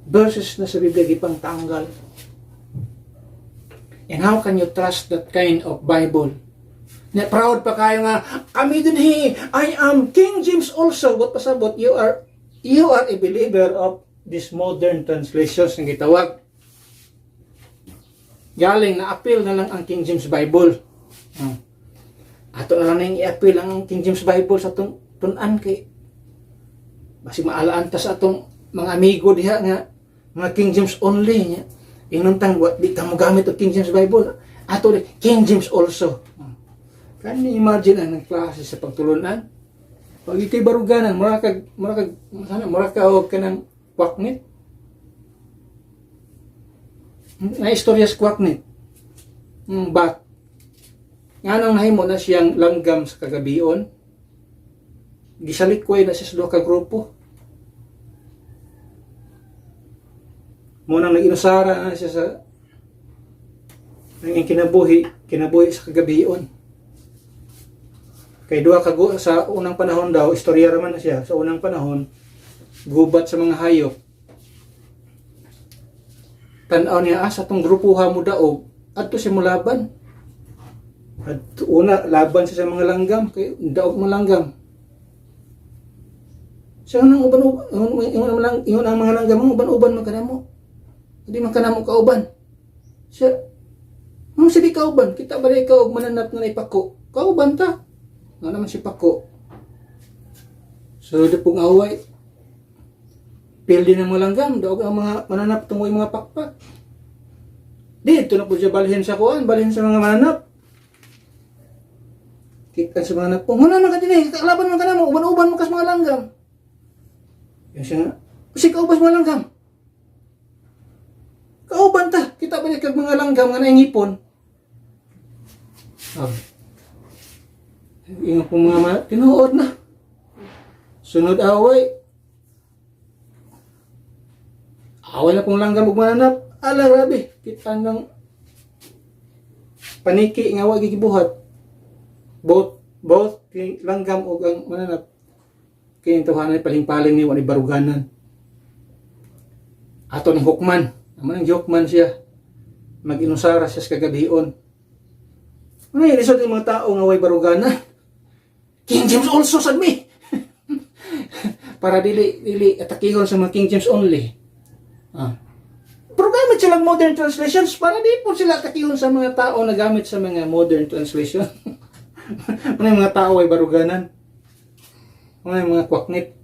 Speaker 1: Verses na sa Biblia, gipang tanggal. And how can you trust that kind of Bible? Na proud pa kayo nga, kami din I am King James also. What pasabot? You are a believer of this modern translations ng gitawag. Galing na appeal na lang ang King James Bible. Ato na lang i-appeal ang King James Bible sa tunan kay basi maalaan ta sa atong mga amigo diha nga mga King James only nya. Inuntang di ta mo gamit og King James Bible. Ato King James also. Can you imagine ang klase sa pagtulunan? Pag ito'y baruganan, mura ka o ka ng kwaknit. Na-istorya sa kwaknit. Bat. Nga nang nahimo na siyang langgam sa kagabion. Gisalikway na siya sa doha ka grupo. Munang nag-inusara na siya sa ang kinabuhi sa kagabion. Kay duha ka sa unang panahon daw, istorya raman na siya. Sa unang panahon, gubat sa mga hayop. Tanaw niya, sa tong grupuha mo daog, adto siya mo laban. At una, laban siya sa mga langgam, kay daog mo langgam. Siya nang uban-uban, yung ang mga langgam mo, uban-uban man kanamo. Hindi man kanamo kauban. Siya, sige kauban, kita ba ikaw og mananap na ipako? Kauban ta. Nga naman si Pako. So, di pong away. Pildi ng mga langgam. Daog ang mga mananap tungoy mga pakpak. Dito na po siya balhin sa kuwan. Balhin sa mga mananap. Kikan sa mga mananap. Muna naman ka din eh. Kalaban mo ka na mo. Uban-uban mo kas mga langgam. Yung siya nga. Kasi kaubas mga langgam. Kauban ta. Kita ba niya kag mga langgam nga naingipon. Ingat po mga tinuod na. Sunod away. Away na pong langgam ug mananap. Ala grabe, kita nang paniki nga wa gibuhat. Both langgam ug ang mananap. Kay tuhanan paling-paling ni wa ni baruganan. Ato ni hukman, naman ang hukman siya. Mag-inusara siya sa kagabion. Ano yung result ng mga tao nga way baruganan? King James also sad me. Para dili atakihon sa mga King James only. Pero gamit silang modern translations para di po sila atakihon sa mga tao na gamit sa mga modern translation. Ano yung mga tao ay baruganan? Ano yung mga kwaknit?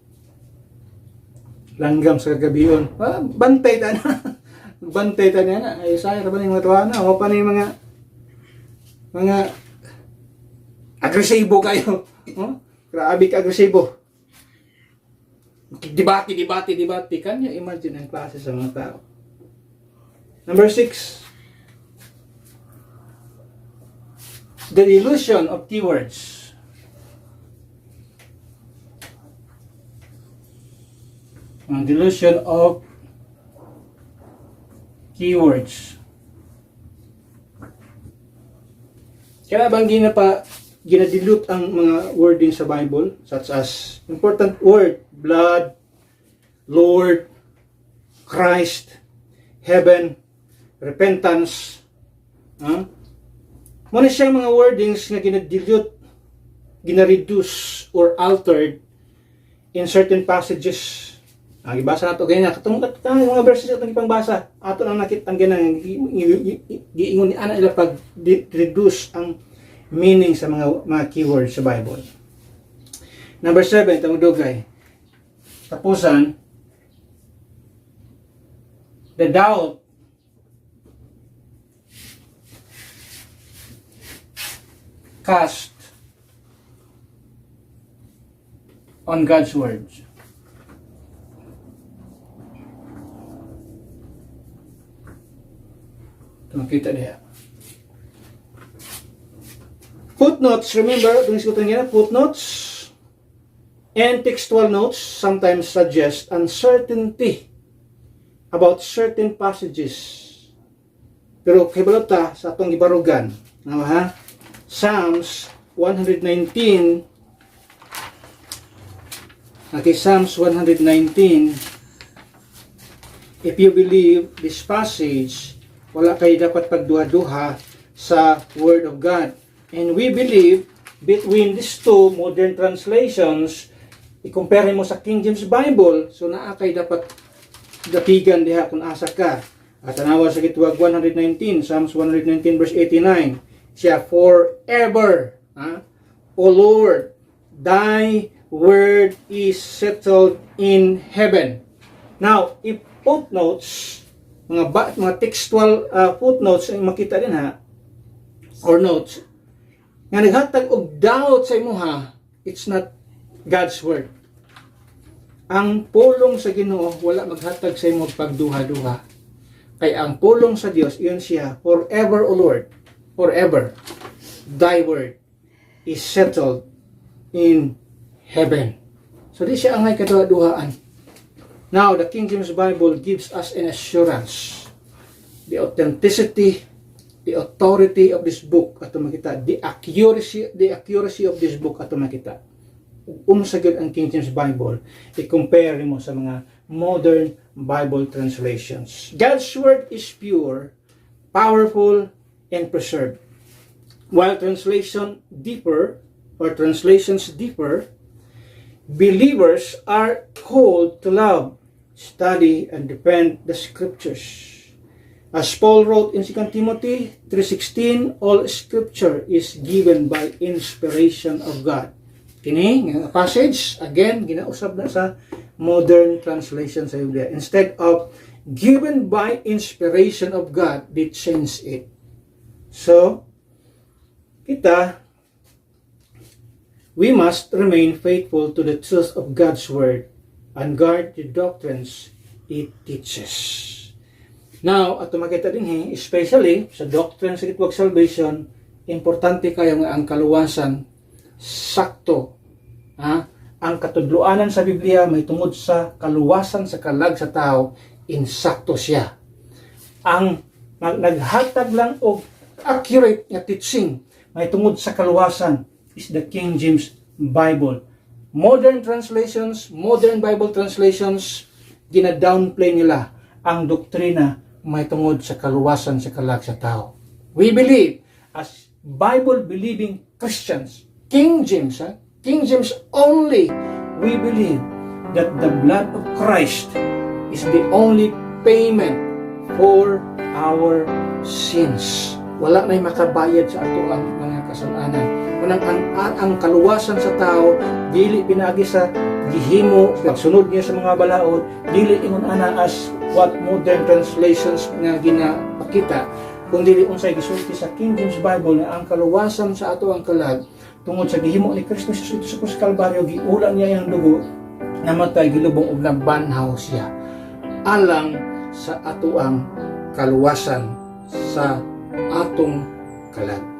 Speaker 1: Langgam sa kagabion. Bantay ta na. Bantay ta na. Ay sayang ba yung mga tuwana? O pa na yung mga agresibo kayo. Grabe ka agresibo. Debate. Can you imagine ang klase sa mga tao? Number 6. The illusion of keywords. Ang delusion of keywords. Kaya bang ginadilute ang mga wording sa Bible, such as important word, blood, Lord, Christ, heaven, repentance. Muna siyang mga wordings na ginadilute, ginareduce, or altered in certain passages Ibasa nato ganyan katong mga verses atong ipangbasa. Ato lang nakitang ganang giingon ni ana ila pag reduce ang meaning sa mga keywords sa Bible. Number 7, tamo dugay. Tapusan, the doubt cast on God's words. Ito makita niya. Footnotes, remember, footnotes and textual notes sometimes suggest uncertainty about certain passages. Pero kibalota sa atong gibarugan, ha? Psalms 119. Okay, Psalms 119. If you believe this passage, wala kayo dapat pagduha-duha sa Word of God. And we believe between these two modern translations, i-compare mo sa King James Bible, so naa kay dapat dapigan diha kung asa ka. At tanawa sa gituwag 119, Psalms 119 verse 89, siya forever, O Lord, thy word is settled in heaven. Now, if footnotes, mga textual footnotes ang makita din ha, or notes, nga naghatag og doubt sa imuha, it's not God's word. Ang pulong sa Ginoo wala maghatag sa imo pagduha-duha. Kay ang pulong sa Dios iyon siya, forever O Lord, forever thy word is settled in heaven. So di siya ang may kaduha-duhaan. Now, the King James Bible gives us an assurance, the authenticity, the authority of this book ato makita, the accuracy of this book ato makita. Unsa gyud ang King James Bible, i-compare mo sa mga modern Bible translations. God's word is pure, powerful, and preserved. While translations differ, believers are called to love, study, and defend the scriptures. As Paul wrote in 2 Timothy 3:16, all scripture is given by inspiration of God. Kini nga passage again ginausab na sa modern translation sa Biblia. Instead of given by inspiration of God, they change it. So we must remain faithful to the truth of God's word and guard the doctrines it teaches. Now, ato makita din especially sa doctrine sa gitwag salvation, importante kayo nga ang kaluwasan sakto. Ang katudloanan sa Biblia may tungod sa kaluwasan sa kalag sa tao, insakto siya. Ang naghatag lang og accurate nga teaching may tungod sa kaluwasan is the King James Bible. Modern Bible translations, gina-downplay nila ang doktrina may tungod sa kaluwasan sa kalag sa tao. We believe, as Bible-believing Christians, King James only, we believe that the blood of Christ is the only payment for our sins. Wala na'y makabayad sa ato ang mga kasalanan. Kunang ang kaluwasan sa tao, dili pinagi sa gihimo, pagsunod niya sa mga balaod, dili ingon ana as what modern translations nga ginapakita, kung dili unsay gisulti sa King James Bible nga ang kaluwasan sa ato ang kalag tungod sa gihimo ni Kristo sa Kalbaryo, giulan niya ang dugo, namatay, gilubong og nabanhaw siya alang sa ato ang kaluwasan sa atong kalag.